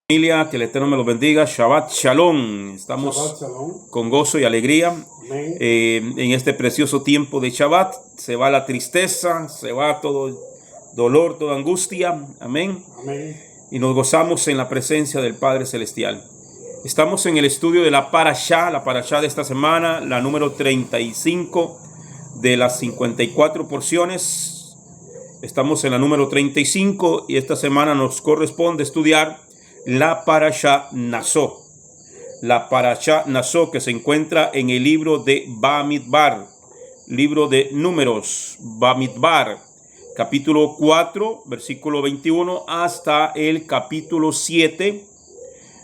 Familia, que el Eterno me los bendiga. Shabbat Shalom. Estamos Shabbat Shalom. con gozo y alegría. Amén. En este precioso tiempo de Shabbat. Se va la tristeza, se va todo dolor, toda angustia. Amén. Amén. Y nos gozamos en la presencia del Padre Celestial. Estamos en el estudio de la parashá de esta semana, la número 35 de las 54 porciones. Estamos en la número 35 y esta semana nos corresponde estudiar la parashá Nasó. La parashá Nasó, que se encuentra en el libro de Bamidbar, libro de Números, Bamidbar, capítulo 4, versículo 21 hasta el capítulo 7,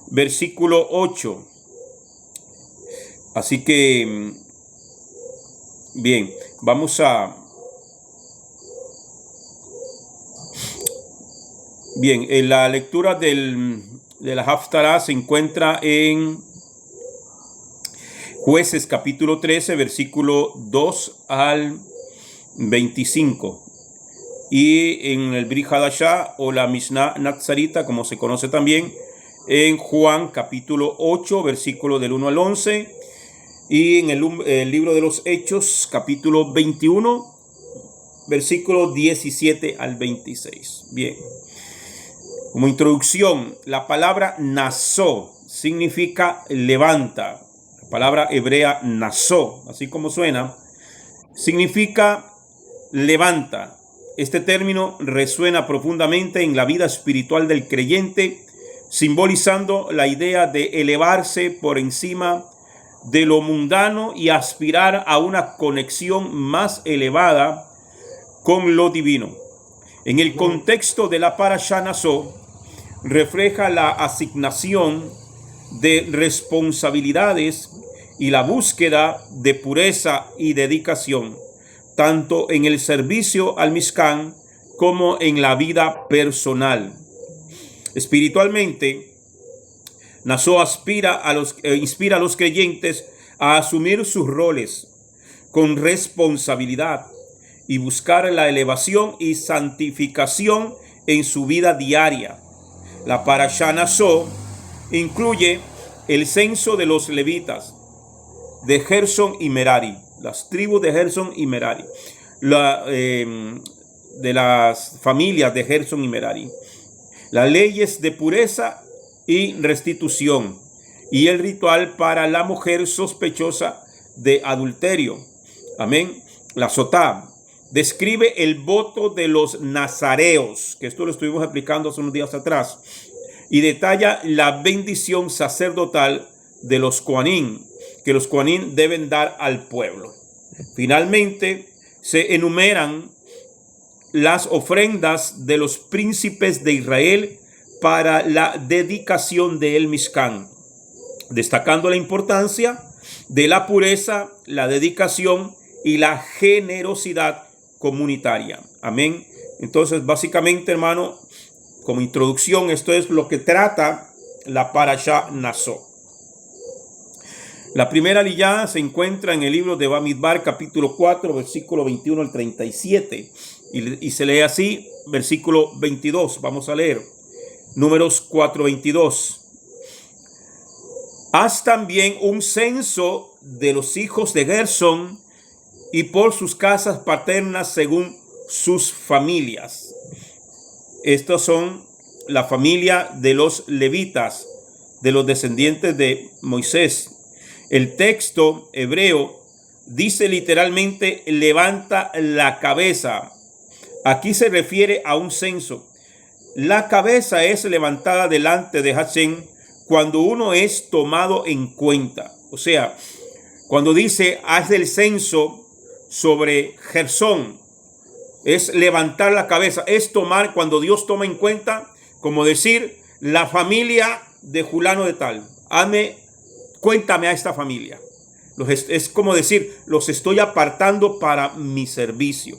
versículo 8. Así que, bien, vamos a... Bien, en la lectura de la Haftará se encuentra en Jueces capítulo 13, versículo 2 al 25. Y en el Brit Hadashah o la Mishnah Nazarita, como se conoce también, en Juan capítulo 8, versículo del 1 al 11. Y en el libro de los Hechos, capítulo 21, versículo 17 al 26. Bien. Como introducción, la palabra Nasó significa levanta. La palabra hebrea Nasó, así como suena, significa levanta. Este término resuena profundamente en la vida espiritual del creyente, simbolizando la idea de elevarse por encima de lo mundano y aspirar a una conexión más elevada con lo divino. En el contexto de la parashá Nasó, refleja la asignación de responsabilidades y la búsqueda de pureza y dedicación, tanto en el servicio al Mishkan como en la vida personal. Espiritualmente, Nasó inspira a los creyentes a asumir sus roles con responsabilidad y buscar la elevación y santificación en su vida diaria. La parashá Nasó incluye el censo de los levitas de Gerson y Merari, las tribus de Gerson y Merari, de las familias de Gerson y Merari, las leyes de pureza y restitución y el ritual para la mujer sospechosa de adulterio. Amén. La sotá describe el voto de los nazareos, que esto lo estuvimos explicando hace unos días atrás, y detalla la bendición sacerdotal de los Kohanim, que los Kohanim deben dar al pueblo. Finalmente, se enumeran las ofrendas de los príncipes de Israel para la dedicación del Mishkan, destacando la importancia de la pureza, la dedicación y la generosidad comunitaria. Amén. Entonces, básicamente, hermano, como introducción, esto es lo que trata la parashá Nasó. La primera aliyá se encuentra en el libro de Bamidbar, capítulo 4, versículo 21 al 37. Y se lee así, versículo 22. Vamos a leer. Números 4, 22. Haz también un censo de los hijos de Gersón y por sus casas paternas según sus familias. Estos son la familia de los levitas, de los descendientes de Moisés. El texto hebreo dice literalmente levanta la cabeza. Aquí se refiere a un censo. La cabeza es levantada delante de Hashem cuando uno es tomado en cuenta. O sea, cuando dice haz el censo sobre Gersón, es levantar la cabeza, es tomar, cuando Dios toma en cuenta, como decir, la familia de Julano de tal, cuéntame a esta familia. Es como decir, los estoy apartando para mi servicio.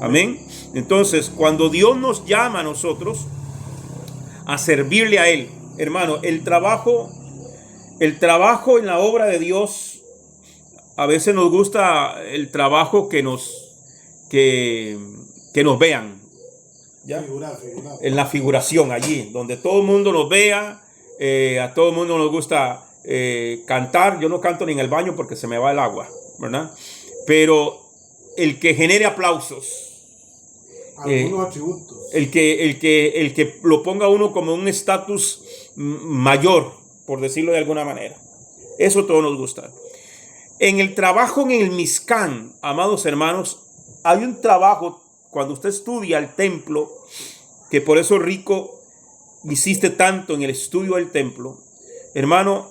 Amén. Entonces, cuando Dios nos llama a nosotros a servirle a Él, hermano, el trabajo en la obra de Dios, a veces nos gusta el trabajo que nos vean, ¿ya? Figurar. En la figuración allí, donde todo el mundo nos vea, A todo el mundo nos gusta cantar. Yo no canto ni en el baño porque se me va el agua, ¿verdad? Pero el que genere aplausos, algunos atributos, el que lo ponga uno como un estatus mayor, por decirlo de alguna manera, eso todo nos gusta. En el trabajo en el Mishkan, amados hermanos, hay un trabajo cuando usted estudia el templo, que por eso Rico insiste tanto en el estudio del templo, hermano,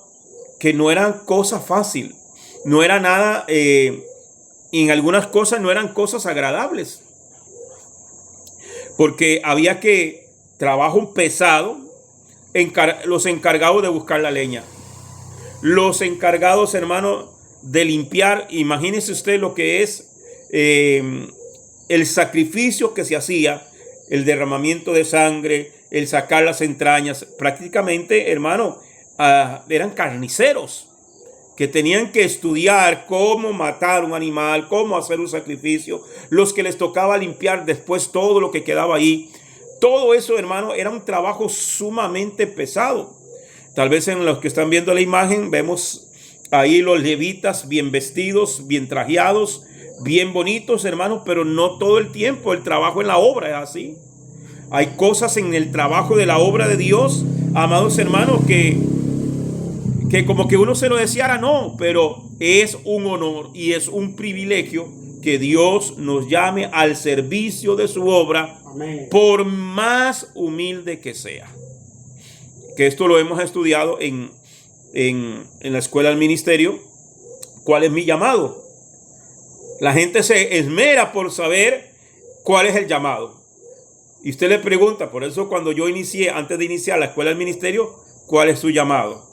que no eran cosas fáciles, no era nada, en algunas cosas no eran cosas agradables, porque había que trabajo pesado, los encargados de buscar la leña, los encargados, hermano, de limpiar. Imagínese usted lo que es el sacrificio que se hacía, el derramamiento de sangre, el sacar las entrañas. Prácticamente, hermano, eran carniceros que tenían que estudiar cómo matar un animal, cómo hacer un sacrificio, los que les tocaba limpiar después todo lo que quedaba ahí. Todo eso, hermano, era un trabajo sumamente pesado. Tal vez en los que están viendo la imagen vemos ahí los levitas bien vestidos, bien trajeados, bien bonitos, hermanos, pero no todo el tiempo. El trabajo en la obra es así. Hay cosas en el trabajo de la obra de Dios, amados hermanos, que como que uno se lo deseara, no, pero es un honor y es un privilegio que Dios nos llame al servicio de su obra. Amén. Por más humilde que sea. Que esto lo hemos estudiado en la escuela del ministerio. ¿Cuál es mi llamado? La gente se esmera por saber cuál es el llamado. Y usted le pregunta, por eso cuando yo antes de iniciar la escuela del ministerio, ¿cuál es su llamado?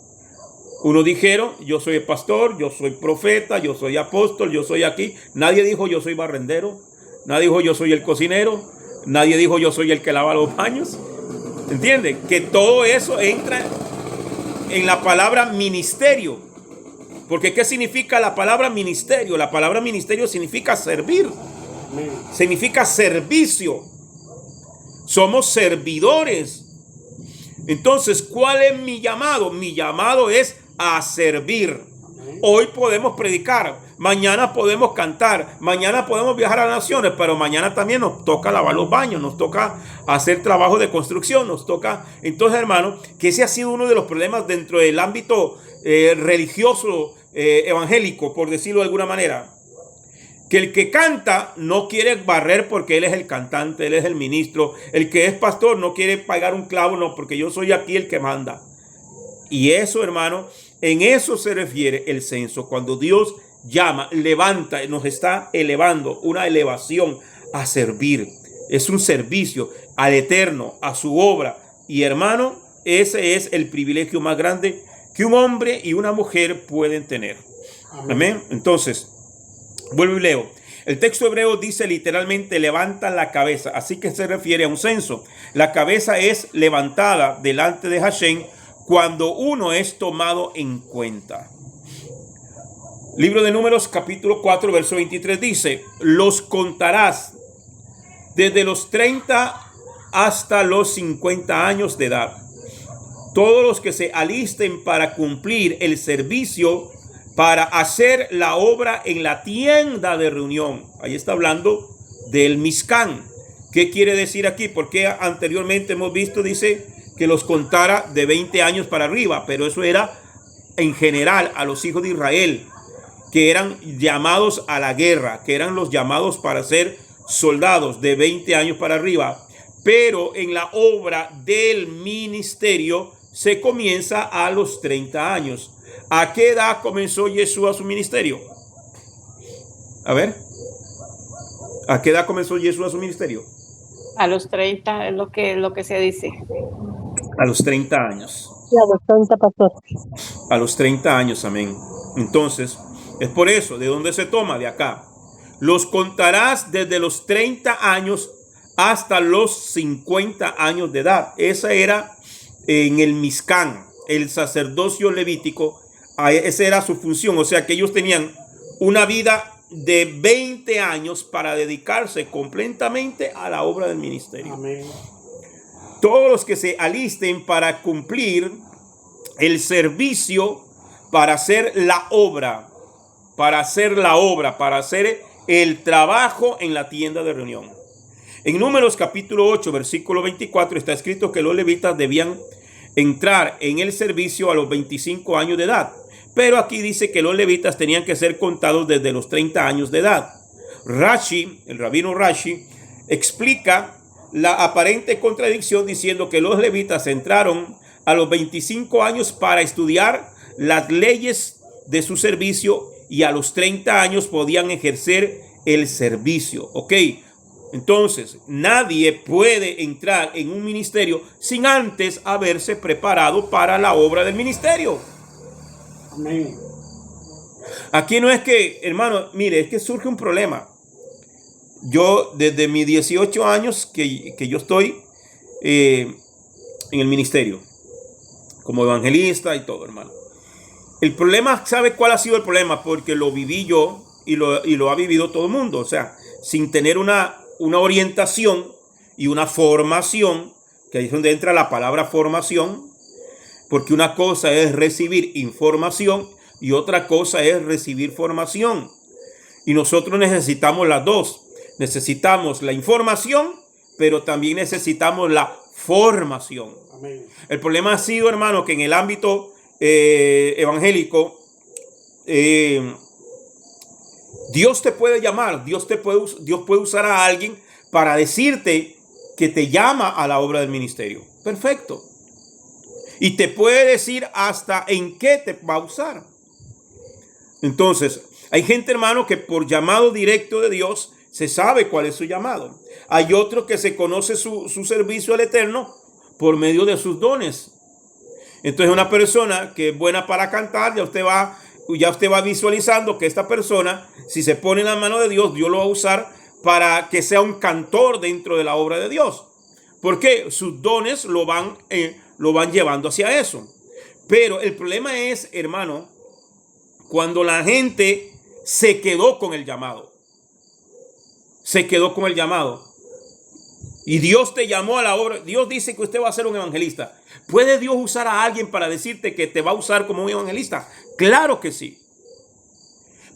Unos dijeron, yo soy el pastor, yo soy profeta, yo soy apóstol, yo soy aquí. Nadie dijo, yo soy barrendero. Nadie dijo, yo soy el cocinero. Nadie dijo, yo soy el que lava los baños. ¿Entiende? Que todo eso entra en la palabra ministerio. Porque ¿qué significa la palabra ministerio? La palabra ministerio significa servir. Significa servicio. Somos servidores. Entonces, ¿cuál es mi llamado? Mi llamado es a servir. Hoy podemos predicar, mañana podemos cantar, mañana podemos viajar a las naciones, pero mañana también nos toca lavar los baños, nos toca hacer trabajo de construcción, nos toca. Entonces, hermano, que ese ha sido uno de los problemas dentro del ámbito religioso, evangélico, por decirlo de alguna manera. Que el que canta no quiere barrer porque él es el cantante, él es el ministro. El que es pastor no quiere pagar un clavo, no, porque yo soy aquí el que manda. Y eso, hermano, en eso se refiere el censo. Cuando Dios llama, levanta, nos está elevando, una elevación a servir. Es un servicio al Eterno, a su obra. Y hermano, ese es el privilegio más grande que un hombre y una mujer pueden tener. Amén. Entonces, vuelvo y leo. El texto hebreo dice literalmente levanta la cabeza, así que se refiere a un censo. La cabeza es levantada delante de Hashem cuando uno es tomado en cuenta. Libro de Números, capítulo 4, verso 23 dice, los contarás desde los 30 hasta los 50 años de edad. Todos los que se alisten para cumplir el servicio para hacer la obra en la tienda de reunión. Ahí está hablando del Mishkan. ¿Qué quiere decir aquí? Porque anteriormente hemos visto, dice, que los contara de 20 años para arriba, pero eso era en general a los hijos de Israel, que eran llamados a la guerra, que eran los llamados para ser soldados de 20 años para arriba. Pero en la obra del ministerio se comienza a los 30 años. ¿A qué edad comenzó Yeshua su ministerio? A ver. ¿A qué edad comenzó Yeshua su ministerio? A los 30 es lo que se dice. A los 30 años. A los 30, pastor. A los 30 años, amén. Entonces, es por eso, ¿de dónde se toma? De acá. Los contarás desde los 30 años hasta los 50 años de edad. Esa era en el Mishkan, el sacerdocio levítico. Esa era su función. O sea que ellos tenían una vida de 20 años para dedicarse completamente a la obra del ministerio. Amén. Todos los que se alisten para cumplir el servicio para hacer la obra, para hacer el trabajo en la tienda de reunión. En Números capítulo 8, versículo 24 está escrito que los levitas debían entrar en el servicio a los 25 años de edad. Pero aquí dice que los levitas tenían que ser contados desde los 30 años de edad. Rashi, el rabino Rashi, explica la aparente contradicción diciendo que los levitas entraron a los 25 años para estudiar las leyes de su servicio y a los 30 años podían ejercer el servicio. Ok, entonces nadie puede entrar en un ministerio sin antes haberse preparado para la obra del ministerio. Amén. Aquí no es que, hermano, mire, es que surge un problema. Yo desde mis 18 años que yo estoy en el ministerio como evangelista y todo, hermano. El problema, ¿sabe cuál ha sido el problema? Porque lo viví yo y lo ha vivido todo el mundo. O sea, sin tener una orientación y una formación, que ahí es donde entra la palabra formación, porque una cosa es recibir información y otra cosa es recibir formación. Y nosotros necesitamos las dos. Necesitamos la información, pero también necesitamos la formación. Amén. El problema ha sido, hermano, que en el ámbito evangélico, Dios te puede llamar, Dios puede usar a alguien para decirte que te llama a la obra del ministerio. Perfecto. Y te puede decir hasta en qué te va a usar. Entonces, hay gente, hermano, que por llamado directo de Dios se sabe cuál es su llamado. Hay otro que se conoce su servicio al Eterno por medio de sus dones. Entonces, una persona que es buena para cantar, ya usted va visualizando que esta persona, si se pone en la mano de Dios, Dios lo va a usar para que sea un cantor dentro de la obra de Dios. Porque sus dones lo van llevando hacia eso. Pero el problema es, hermano, cuando la gente se quedó con el llamado. Se quedó con el llamado. Y Dios te llamó a la obra. Dios dice que usted va a ser un evangelista. ¿Puede Dios usar a alguien para decirte que te va a usar como un evangelista? Claro que sí.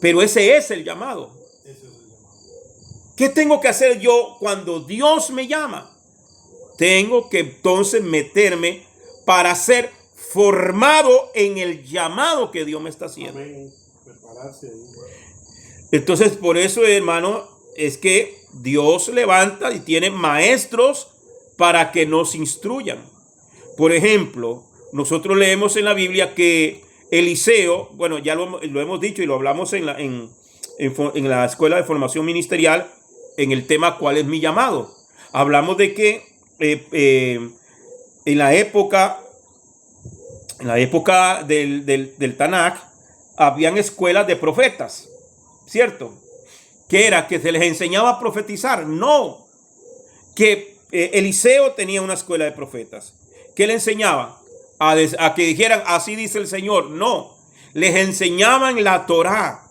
Pero ese es el llamado. ¿Qué tengo que hacer yo cuando Dios me llama? Tengo que entonces meterme para ser formado en el llamado que Dios me está haciendo. Amén. Prepararse ahí. Entonces, por eso, hermano, es que Dios levanta y tiene maestros para que nos instruyan. Por ejemplo, nosotros leemos en la Biblia que Eliseo, bueno, ya lo hemos dicho y lo hablamos en la escuela de formación ministerial, en el tema ¿cuál es mi llamado? Hablamos de que en la época del Tanaj, habían escuelas de profetas, ¿cierto? Que era que se les enseñaba a profetizar. No, que Eliseo tenía una escuela de profetas. ¿Qué le enseñaba? A que dijeran, así dice el Señor. No, les enseñaban la Torá.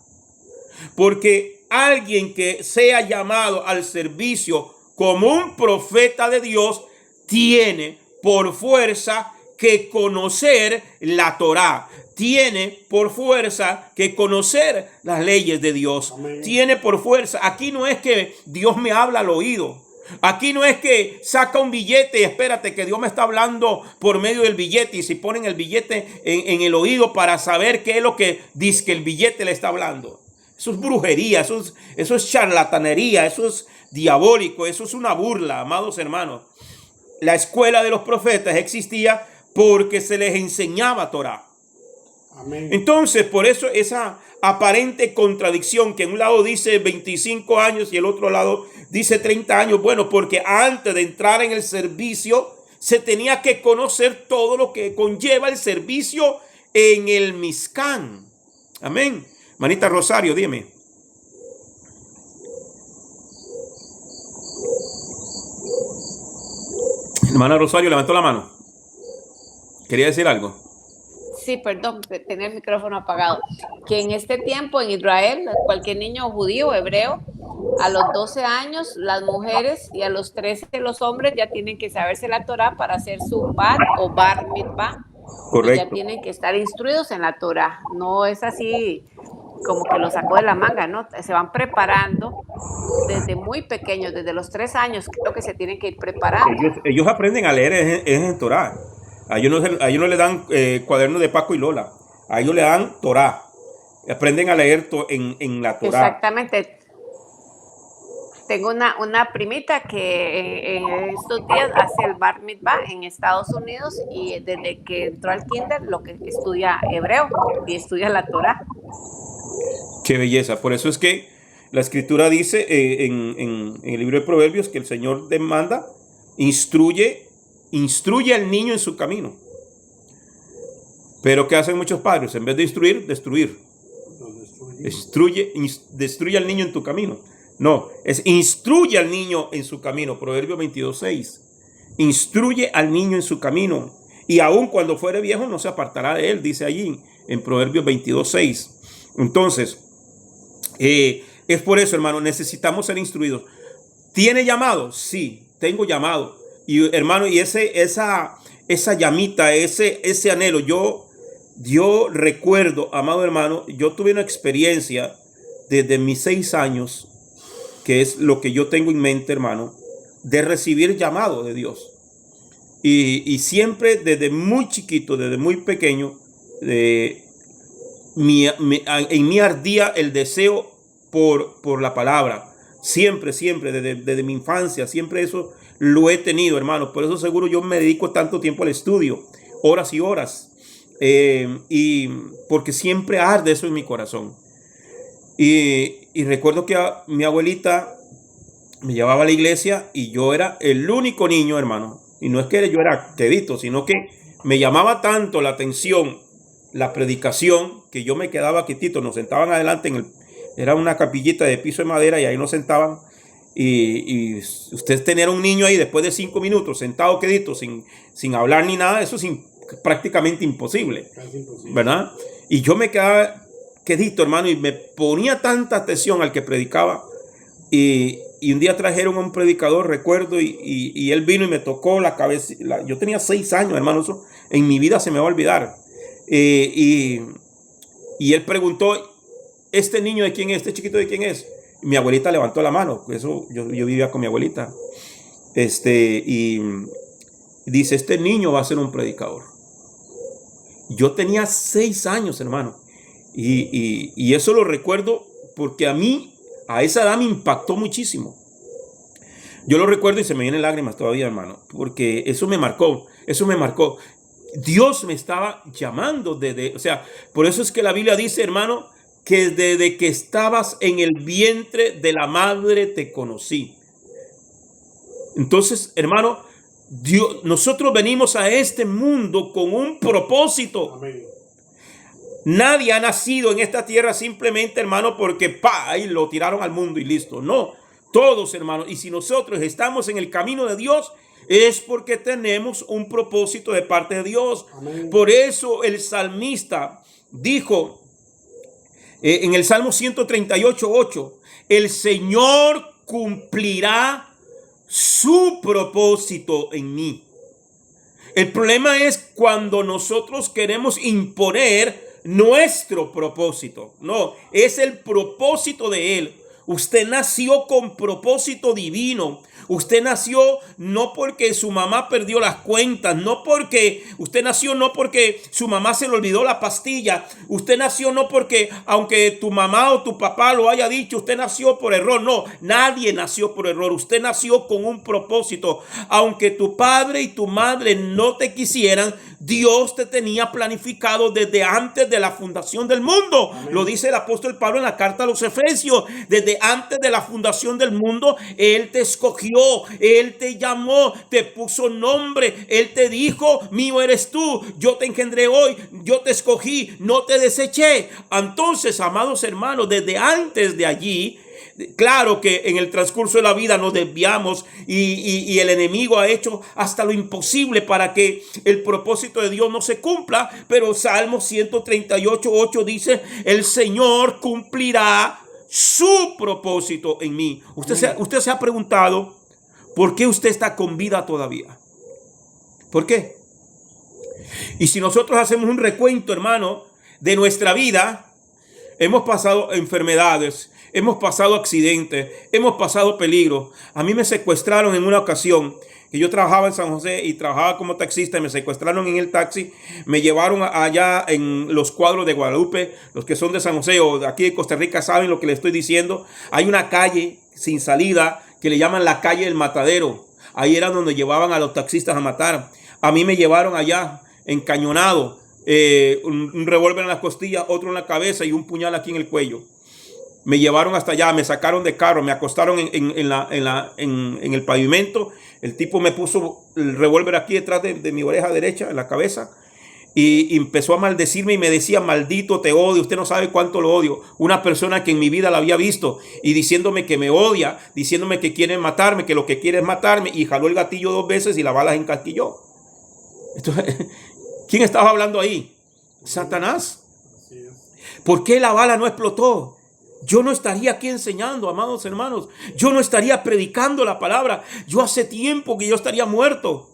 Porque alguien que sea llamado al servicio como un profeta de Dios, tiene por fuerza que conocer la Torá. Tiene por fuerza que conocer las leyes de Dios. Amén. Tiene por fuerza. Aquí no es que Dios me habla al oído. Aquí no es que saca un billete y espérate que Dios me está hablando por medio del billete, y si ponen el billete en el oído para saber qué es lo que dice que el billete le está hablando. Eso es brujería, eso es charlatanería, eso es diabólico, eso es una burla, amados hermanos. La escuela de los profetas existía porque se les enseñaba Torá. Amén. Entonces, por eso esa aparente contradicción que en un lado dice 25 años y el otro lado dice 30 años. Bueno, porque antes de entrar en el servicio se tenía que conocer todo lo que conlleva el servicio en el Mizcán. Amén. Manita Rosario, dime. Hermana Rosario levantó la mano. ¿Quería decir algo? Sí, perdón, tenía el micrófono apagado. Que en este tiempo en Israel, cualquier niño judío o hebreo, a los 12 años las mujeres y a los 13 los hombres ya tienen que saberse la Torá para hacer su bar o bar mitzvah Y ya Correcto. tienen que estar instruidos en la Torah. No es así como que lo sacó de la manga, ¿no? Se van preparando desde muy pequeños, desde los 3 años, creo que se tienen que ir preparando. Ellos aprenden a leer en Torah. A ellos no le dan cuadernos de Paco y Lola. A ellos le dan Torah. Aprenden a leer en la Torah. Exactamente. Tengo una primita que en estos días hace el Bar Mitzvah en Estados Unidos y desde que entró al kinder lo que estudia hebreo y estudia la Torah. Qué belleza. Por eso es que la escritura dice en el libro de Proverbios que el Señor demanda, instruye al niño en su camino. Pero ¿qué hacen muchos padres? En vez de instruir, destruir. Destruye al niño en tu camino. No, es instruye al niño en su camino. Proverbios 22:6. Instruye al niño en su camino. Y aun cuando fuere viejo no se apartará de él, dice allí en Proverbios 22:6. Entonces, es por eso, hermano, necesitamos ser instruidos. ¿Tiene llamado? Sí, tengo llamado. Y hermano, y esa llamita, ese anhelo, yo recuerdo, amado hermano, yo tuve una experiencia desde mis 6 años, que es lo que yo tengo en mente, hermano, de recibir llamado de Dios. Y siempre desde muy chiquito, desde muy pequeño, en mí ardía el deseo por la palabra. Siempre, desde mi infancia, siempre eso lo he tenido, hermano. Por eso seguro yo me dedico tanto tiempo al estudio, horas y horas. Y porque siempre arde eso en mi corazón. Y recuerdo que mi abuelita me llevaba a la iglesia y yo era el único niño, hermano. Y no es que yo era quedito, sino que me llamaba tanto la atención la predicación que yo me quedaba quietito. Nos sentaban adelante era una capillita de piso de madera y ahí nos sentaban. Y usted tener un niño ahí después de 5 minutos sentado quedito sin hablar ni nada, eso es prácticamente imposible, ¿verdad? Y yo me quedaba quedito, hermano, y me ponía tanta atención al que predicaba. Y un día trajeron a un predicador, recuerdo, y él vino y me tocó la cabeza. Yo tenía 6 años, hermano, eso en mi vida se me va a olvidar. Y él preguntó, ¿este niño de quién es? ¿Este chiquito de quién es? Y mi abuelita levantó la mano. Eso, yo vivía con mi abuelita. Y dice, este niño va a ser un predicador. Yo tenía 6 años, hermano. Y eso lo recuerdo porque a mí, a esa edad me impactó muchísimo. Yo lo recuerdo y se me vienen lágrimas todavía, hermano, porque eso me marcó. Dios me estaba llamando o sea, por eso es que la Biblia dice, hermano, que desde que estabas en el vientre de la madre te conocí. Entonces, hermano, nosotros venimos a este mundo con un propósito. Amén. Nadie ha nacido en esta tierra simplemente, hermano, porque y lo tiraron al mundo y listo. No, todos, hermano. Y si nosotros estamos en el camino de Dios, es porque tenemos un propósito de parte de Dios. Amén. Por eso el salmista dijo en el Salmo 138:8, el Señor cumplirá su propósito en mí. El problema es cuando nosotros queremos imponer nuestro propósito. No, es el propósito de Él. Usted nació con propósito divino. Usted nació no porque su mamá perdió las cuentas, usted nació no porque su mamá se le olvidó la pastilla, usted nació no porque aunque tu mamá o tu papá lo haya dicho, usted nació por error. No, nadie nació por error. Usted nació con un propósito. Aunque tu padre y tu madre no te quisieran, Dios te tenía planificado desde antes de la fundación del mundo. Amén. Lo dice el apóstol Pablo en la carta a los Efesios. Desde antes de la fundación del mundo, Él te escogió, Él te llamó, te puso nombre. Él te dijo, mío eres tú, yo te engendré hoy, yo te escogí, no te deseché. Entonces, amados hermanos, desde antes de allí, claro que en el transcurso de la vida nos desviamos y el enemigo ha hecho hasta lo imposible para que el propósito de Dios no se cumpla, pero Salmo 138:8 dice, el Señor cumplirá su propósito en mí. Usted se ha preguntado, ¿por qué usted está con vida todavía? ¿Por qué? Y si nosotros hacemos un recuento, hermano, de nuestra vida, hemos pasado enfermedades, hemos pasado accidentes, hemos pasado peligro. A mí me secuestraron en una ocasión que yo trabajaba en San José y trabajaba como taxista y me secuestraron en el taxi. Me llevaron allá en los Cuadros de Guadalupe. Los que son de San José o de aquí de Costa Rica saben lo que les estoy diciendo. Hay una calle sin salida que le llaman la calle del Matadero. Ahí era donde llevaban a los taxistas a matar. A mí me llevaron allá encañonado, un revólver en las costillas, otro en la cabeza y un puñal aquí en el cuello. Me llevaron hasta allá, me sacaron de carro, me acostaron en el pavimento. El tipo me puso el revólver aquí detrás de mi oreja derecha, en la cabeza, y empezó a maldecirme y me decía: maldito, te odio, usted no sabe cuánto lo odio. Una persona que en mi vida la había visto y diciéndome que me odia, diciéndome que quiere matarme, que lo que quiere es matarme, y jaló el gatillo 2 veces y la bala se encasquilló. Entonces, ¿quién estaba hablando ahí? Satanás. ¿Por qué la bala no explotó? Yo no estaría aquí enseñando, amados hermanos. Yo no estaría predicando la palabra. Yo hace tiempo que yo estaría muerto.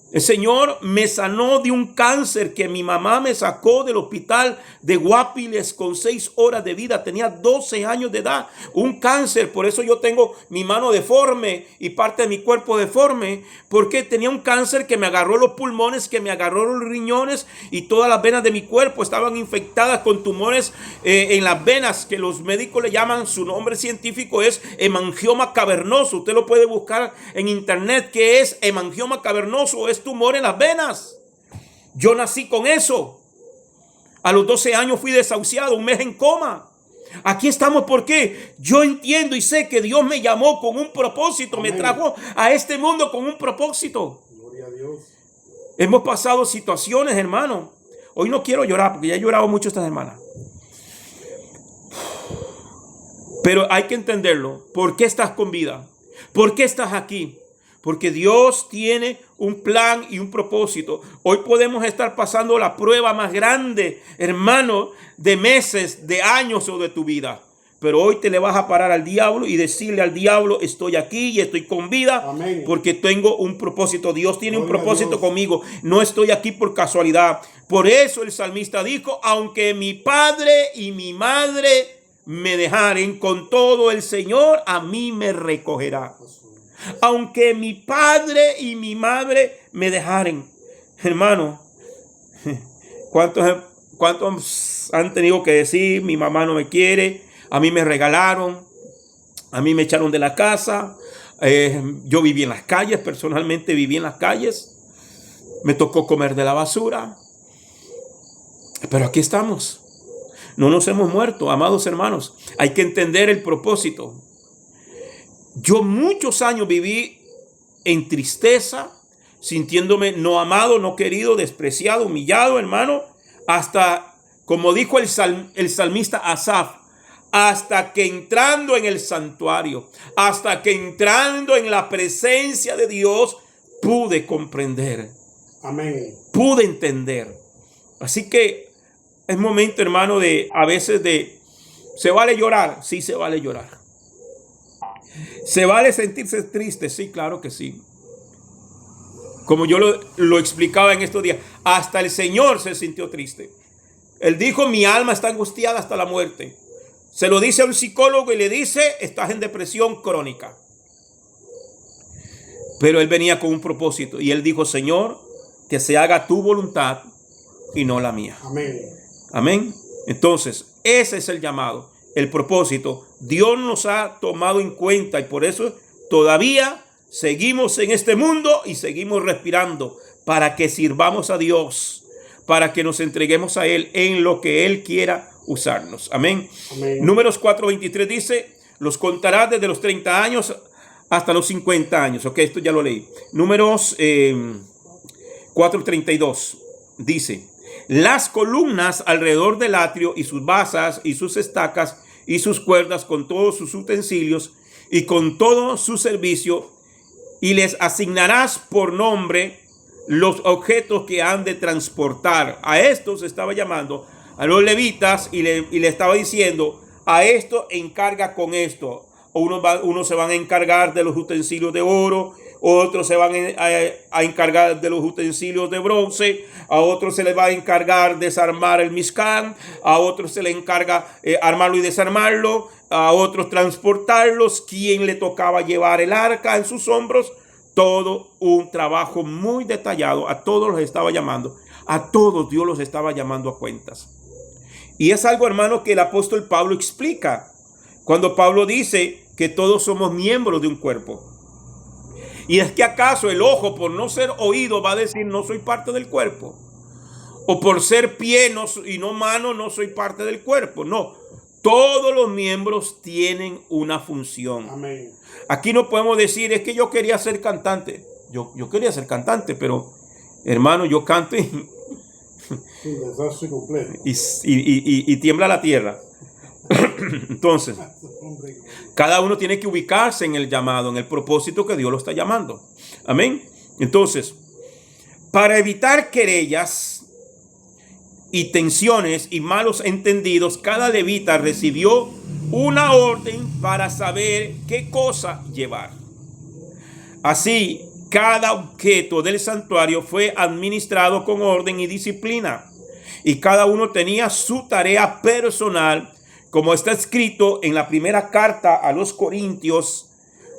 El Señor me sanó de un cáncer que mi mamá me sacó del hospital de Guapiles con 6 horas de vida. Tenía 12 años de edad. Un cáncer. Por eso yo tengo mi mano deforme y parte de mi cuerpo deforme. Porque tenía un cáncer que me agarró los pulmones, que me agarró los riñones y todas las venas de mi cuerpo estaban infectadas con tumores en las venas, que los médicos le llaman, su nombre científico es hemangioma cavernoso. Usted lo puede buscar en internet. ¿Qué es hemangioma cavernoso? Es tumor en las venas. Yo nací con eso. A los 12 años fui desahuciado, 1 mes en coma. Aquí estamos porque yo entiendo y sé que Dios me llamó con un propósito. Amén. Me trajo a este mundo con un propósito. Gloria a Dios. Hemos pasado situaciones, hermano. Hoy no quiero llorar porque ya he llorado mucho esta semana. Pero hay que entenderlo. ¿Por qué estás con vida? ¿Por qué estás aquí? Porque Dios tiene un plan y un propósito. Hoy podemos estar pasando la prueba más grande, hermano, de meses, de años o de tu vida. Pero hoy te le vas a parar al diablo y decirle al diablo: estoy aquí y estoy con vida. Amén. Porque tengo un propósito. Dios tiene un propósito conmigo. No estoy aquí por casualidad. Por eso el salmista dijo: aunque mi padre y mi madre me dejaren, con todo el Señor a mí me recogerá. Aunque mi padre y mi madre me dejaren. Hermano, ¿cuántos han tenido que decir: mi mamá no me quiere, a mí me regalaron, a mí me echaron de la casa, yo viví en las calles, personalmente viví en las calles, me tocó comer de la basura? Pero aquí estamos, no nos hemos muerto, amados hermanos. Hay que entender el propósito. Yo muchos años viví en tristeza, sintiéndome no amado, no querido, despreciado, humillado, hermano, hasta, como dijo el salmista Asaf, hasta que entrando en el santuario, hasta que entrando en la presencia de Dios, pude comprender. Amén. Pude entender. Así que es momento, hermano, a veces ¿se vale llorar? Sí, se vale llorar. ¿Se vale sentirse triste? Sí, claro que sí. Como yo lo explicaba en estos días, hasta el Señor se sintió triste. Él dijo: mi alma está angustiada hasta la muerte. Se lo dice a un psicólogo y le dice: estás en depresión crónica. Pero él venía con un propósito y él dijo: Señor, que se haga tu voluntad y no la mía. Amén. Amén. Entonces, ese es el llamado. El propósito. Dios nos ha tomado en cuenta y por eso todavía seguimos en este mundo y seguimos respirando, para que sirvamos a Dios, para que nos entreguemos a Él en lo que Él quiera usarnos. Amén. Amén. Números 4:23 dice: los contarás desde los 30 años hasta los 50 años. Ok, esto ya lo leí. Números 4:32 dice: las columnas alrededor del atrio y sus basas y sus estacas y sus cuerdas con todos sus utensilios y con todo su servicio, y les asignarás por nombre los objetos que han de transportar. A estos estaba llamando a los levitas y le estaba diciendo: a esto encarga con esto. Unos se van a encargar de los utensilios de oro, otros se van a encargar de los utensilios de bronce, a otros se les va a encargar desarmar el Mishkan, a otros se le encarga armarlo y desarmarlo, a otros transportarlos, quien le tocaba llevar el arca en sus hombros. Todo un trabajo muy detallado. A todos los estaba llamando, a todos Dios los estaba llamando a cuentas. Y es algo, hermano, que el apóstol Pablo explica cuando Pablo dice que todos somos miembros de un cuerpo. Y es que acaso el ojo, por no ser oído, va a decir no soy parte del cuerpo, o por ser pie y no mano no soy parte del cuerpo. No, todos los miembros tienen una función. Amén. Aquí no podemos decir es que yo quería ser cantante. Yo quería ser cantante, pero hermano, yo canto Un desastre completo. y tiembla la tierra. Entonces, Hombre, cada uno tiene que ubicarse en el llamado, en el propósito que Dios lo está llamando. Amén. Entonces, para evitar querellas y tensiones y malos entendidos, cada levita recibió una orden para saber qué cosa llevar. Así, cada objeto del santuario fue administrado con orden y disciplina, y cada uno tenía su tarea personal, como está escrito en la primera carta a los Corintios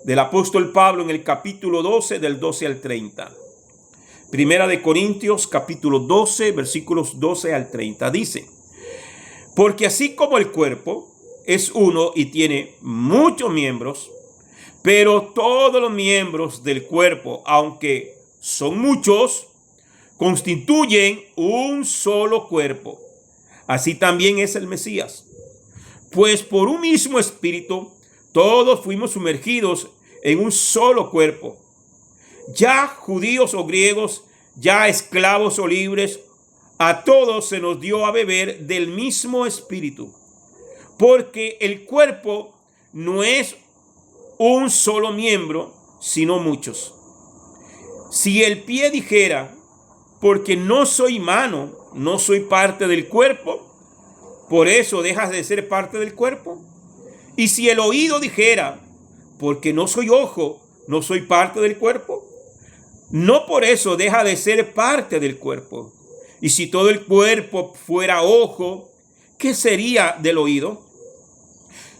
del apóstol Pablo en el capítulo 12, del 12 al 30. Primera de Corintios, capítulo 12, versículos 12 al 30. Dice: porque así como el cuerpo es uno y tiene muchos miembros, pero todos los miembros del cuerpo, aunque son muchos, constituyen un solo cuerpo. Así también es el Mesías. Pues por un mismo espíritu todos fuimos sumergidos en un solo cuerpo, ya judíos o griegos, ya esclavos o libres, a todos se nos dio a beber del mismo espíritu, porque el cuerpo no es un solo miembro, sino muchos. Si el pie dijera, porque no soy mano, no soy parte del cuerpo, por eso dejas de ser parte del cuerpo. Y si el oído dijera, porque no soy ojo, no soy parte del cuerpo, no por eso deja de ser parte del cuerpo. Y si todo el cuerpo fuera ojo, ¿qué sería del oído?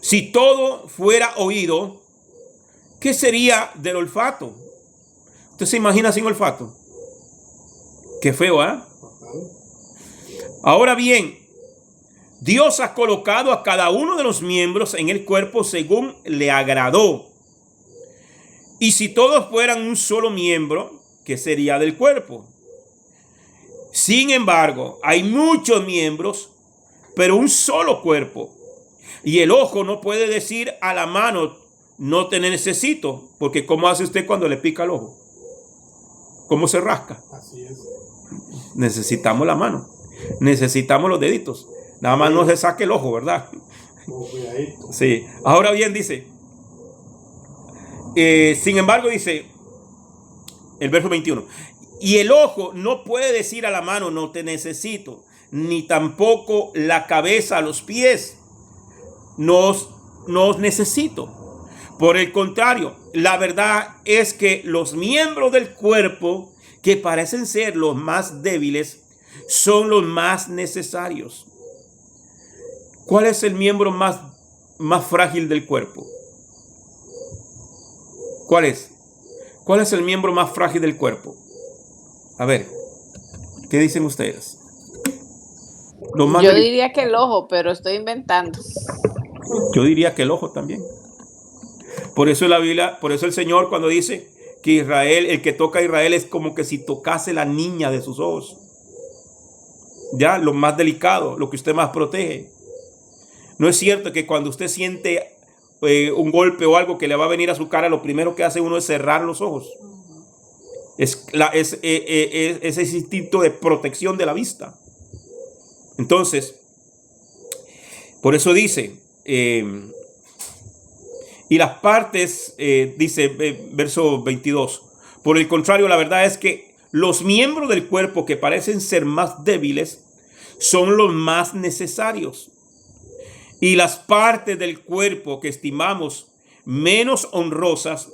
Si todo fuera oído, ¿qué sería del olfato? ¿Usted se imagina sin olfato? Qué feo, ¿eh? Ahora bien, Dios ha colocado a cada uno de los miembros en el cuerpo según le agradó. Y si todos fueran un solo miembro, ¿qué sería del cuerpo? Sin embargo, hay muchos miembros, pero un solo cuerpo. Y el ojo no puede decir a la mano, no te necesito, porque ¿cómo hace usted cuando le pica el ojo? ¿Cómo se rasca? así es. Necesitamos la mano, necesitamos los deditos. Nada más no se saque el ojo, ¿verdad? Con cuidadito. Sí. Ahora bien, dice, sin embargo, dice el verso 21, y el ojo no puede decir a la mano, no te necesito, ni tampoco la cabeza a los pies, no os necesito. Por el contrario, la verdad es que los miembros del cuerpo que parecen ser los más débiles son los más necesarios. ¿Cuál es el miembro más frágil del cuerpo? ¿Cuál es? ¿Cuál es el miembro más frágil del cuerpo? A ver, ¿qué dicen ustedes? Yo diría que el ojo, pero estoy inventando. Yo diría que el ojo también. Por eso la Biblia, por eso el Señor cuando dice que Israel, el que toca a Israel es como que si tocase la niña de sus ojos. Ya, lo más delicado, lo que usted más protege. No es cierto que cuando usted siente un golpe o algo que le va a venir a su cara, lo primero que hace uno es cerrar los ojos. Es ese instinto de protección de la vista. Entonces, por eso dice, y las partes, dice verso 22, por el contrario, la verdad es que los miembros del cuerpo que parecen ser más débiles son los más necesarios. Y las partes del cuerpo que estimamos menos honrosas,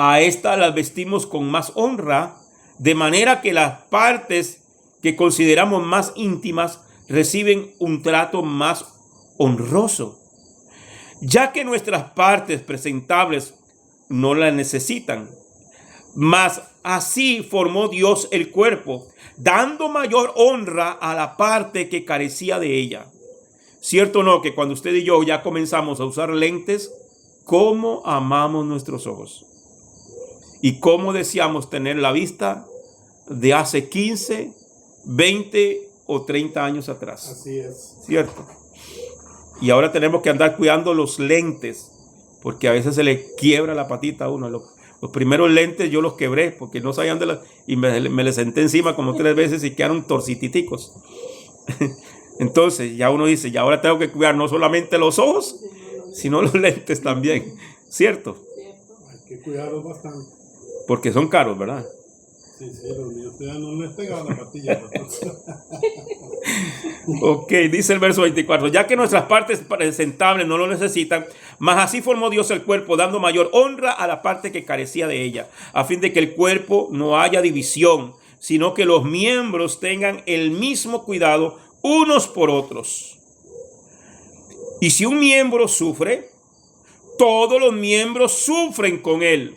a estas las vestimos con más honra, de manera que las partes que consideramos más íntimas reciben un trato más honroso, ya que nuestras partes presentables no las necesitan. Mas así formó Dios el cuerpo, dando mayor honra a la parte que carecía de ella. ¿Cierto o no que cuando usted y yo ya comenzamos a usar lentes, cómo amamos nuestros ojos? Y cómo deseamos tener la vista de hace 15, 20 o 30 años atrás. Así es. ¿Cierto? Y ahora tenemos que andar cuidando los lentes, porque a veces se le quiebra la patita a uno. Los primeros lentes yo los quebré porque no sabían y me les senté encima como 3 veces y quedaron torcititicos. Entonces ya uno dice, ya ahora tengo que cuidar no solamente los ojos, sino los lentes también. ¿Cierto? Hay que cuidarlos bastante. Porque son caros, ¿verdad? Sí, los míos ya no les pegaba la patilla. Ok, dice el verso 24, ya que nuestras partes presentables no lo necesitan, mas así formó Dios el cuerpo, dando mayor honra a la parte que carecía de ella, a fin de que el cuerpo no haya división, sino que los miembros tengan el mismo cuidado unos por otros. Y si un miembro sufre, todos los miembros sufren con él.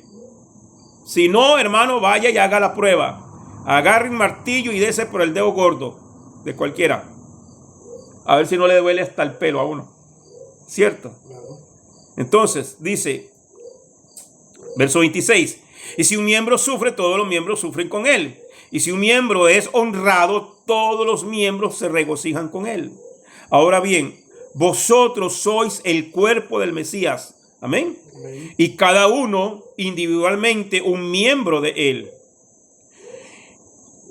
Si no, hermano, vaya y haga la prueba. Agarre un martillo y dese por el dedo gordo de cualquiera. A ver si no le duele hasta el pelo a uno. ¿Cierto? Claro. Entonces, dice, verso 26. Y si un miembro sufre, todos los miembros sufren con él. Y si un miembro es honrado, todos los miembros se regocijan con él. Ahora bien, vosotros sois el cuerpo del Mesías. Amén. Amén. Y cada uno individualmente un miembro de él.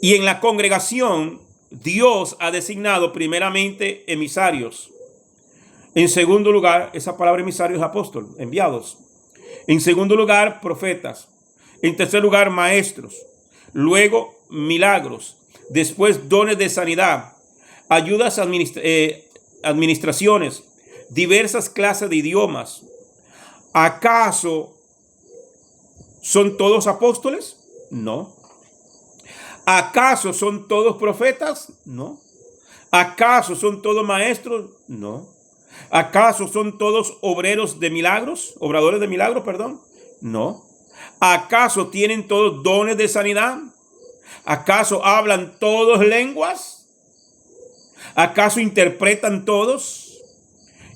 Y en la congregación, Dios ha designado primeramente emisarios. En segundo lugar, esa palabra emisario es apóstol, enviados. En segundo lugar, profetas. En tercer lugar, maestros. Luego, milagros. Después, dones de sanidad. Ayudas, administraciones. Diversas clases de idiomas. ¿Acaso son todos apóstoles? No. ¿Acaso son todos profetas? No. ¿Acaso son todos maestros? No. ¿Acaso son todos obradores de milagros? No. ¿Acaso tienen todos dones de sanidad? ¿Acaso hablan todos lenguas? ¿Acaso interpretan todos?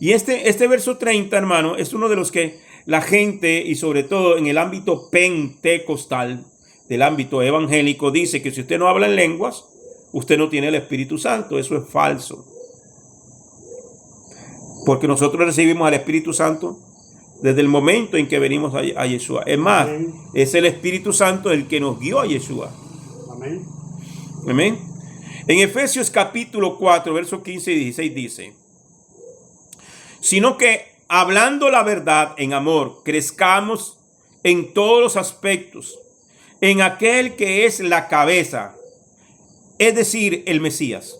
Y este verso 30, hermano, es uno de los que la gente, y sobre todo en el ámbito pentecostal, del ámbito evangélico, dice que si usted no habla en lenguas, usted no tiene el Espíritu Santo. Eso es falso. Porque nosotros recibimos al Espíritu Santo desde el momento en que venimos a Yeshua. Es más, Amén. es el Espíritu Santo el que nos guió a Yeshua. Amén. Amén. En Efesios capítulo 4, versos 15 y 16 dice, sino que hablando la verdad en amor, crezcamos en todos los aspectos, en aquel que es la cabeza, es decir, el Mesías,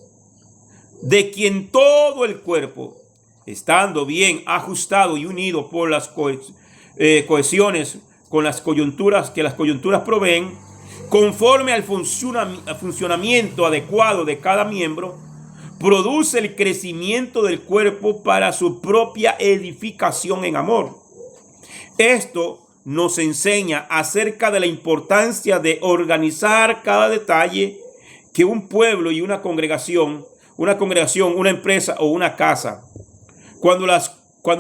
de quien todo el cuerpo, estando bien ajustado y unido por las cohesiones con las coyunturas que las coyunturas proveen, conforme al funcionamiento adecuado de cada miembro, produce el crecimiento del cuerpo para su propia edificación en amor. Esto nos enseña acerca de la importancia de organizar cada detalle que un pueblo y una congregación, una empresa o una casa. Cuando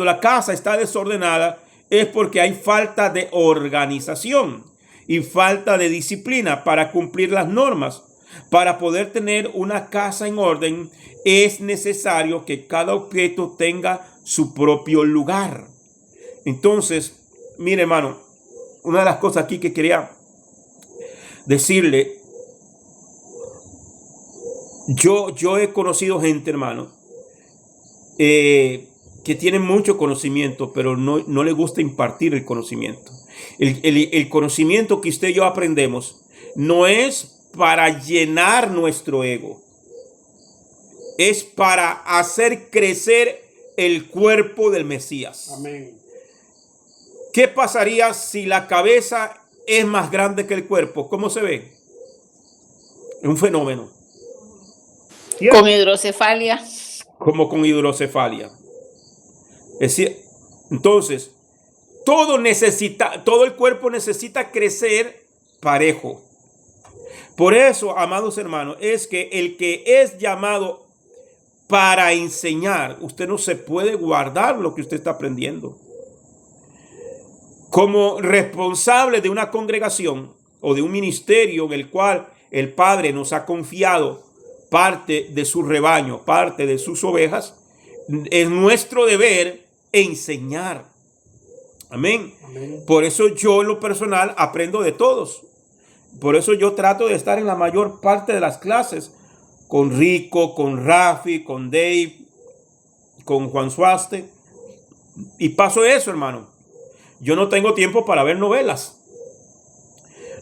la casa está desordenada es porque hay falta de organización y falta de disciplina para cumplir las normas. Para poder tener una casa en orden, es necesario que cada objeto tenga su propio lugar. Entonces, mire, hermano, una de las cosas aquí que quería decirle, yo he conocido gente, hermano, que tiene mucho conocimiento, pero no le gusta impartir el conocimiento. El conocimiento que usted y yo aprendemos no es para llenar nuestro ego, es para hacer crecer el cuerpo del Mesías. Amén. ¿Qué pasaría si la cabeza es más grande que el cuerpo. ¿Cómo se ve? Es un fenómeno. Con hidrocefalia. Como con hidrocefalia. Es decir, entonces, todo el cuerpo necesita crecer parejo. Por eso, amados hermanos, es que el que es llamado para enseñar, usted no se puede guardar lo que usted está aprendiendo. Como responsable de una congregación o de un ministerio en el cual el Padre nos ha confiado parte de su rebaño, parte de sus ovejas, es nuestro deber enseñar. Amén. Amén. Por eso yo en lo personal aprendo de todos. Por eso yo trato de estar en la mayor parte de las clases con Rico, con Rafi, con Dave, con Juan Suaste. Y paso eso, hermano. Yo no tengo tiempo para ver novelas.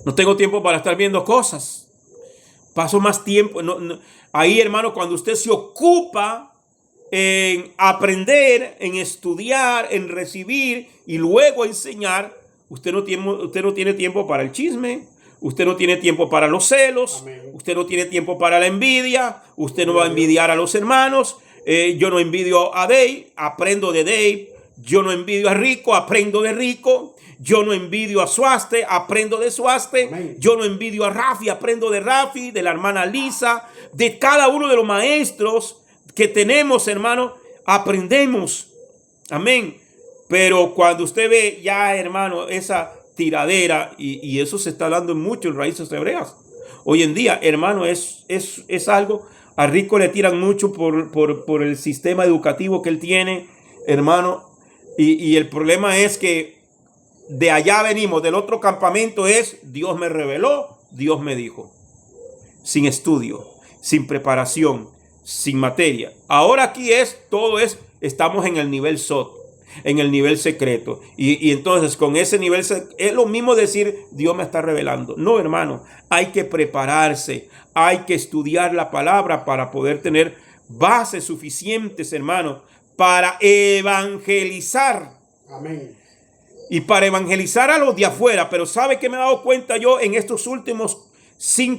No tengo tiempo para estar viendo cosas. Paso más tiempo. Ahí, hermano, cuando usted se ocupa en aprender, en estudiar, en recibir y luego enseñar, usted no tiene tiempo para el chisme. Usted no tiene tiempo para los celos. Amén. Usted no tiene tiempo para la envidia. Usted no va a envidiar a los hermanos. Yo no envidio a Dave, aprendo de Dave. Yo no envidio a Rico, aprendo de Rico. Yo no envidio a Suaste, aprendo de Suaste. Amén. Yo no envidio a Rafi, aprendo de Rafi, de la hermana Lisa, de cada uno de los maestros que tenemos, hermano, aprendemos. Amén. Pero cuando usted ve ya, hermano, esa tiradera, y eso se está hablando mucho en Raíces Hebreas. Hoy en día, hermano, es algo, a Rico le tiran mucho por el sistema educativo que él tiene, hermano, y el problema es que de allá venimos, del otro campamento es, Dios me reveló, Dios me dijo, sin estudio, sin preparación, sin materia. Ahora aquí estamos en el nivel SOT, en el nivel secreto. Y entonces con ese nivel es lo mismo decir Dios me está revelando. No, hermano, hay que prepararse, hay que estudiar la palabra para poder tener bases suficientes, hermano, para evangelizar. Amén. Y para evangelizar a los de afuera. Pero ¿sabe qué me he dado cuenta yo en estos últimos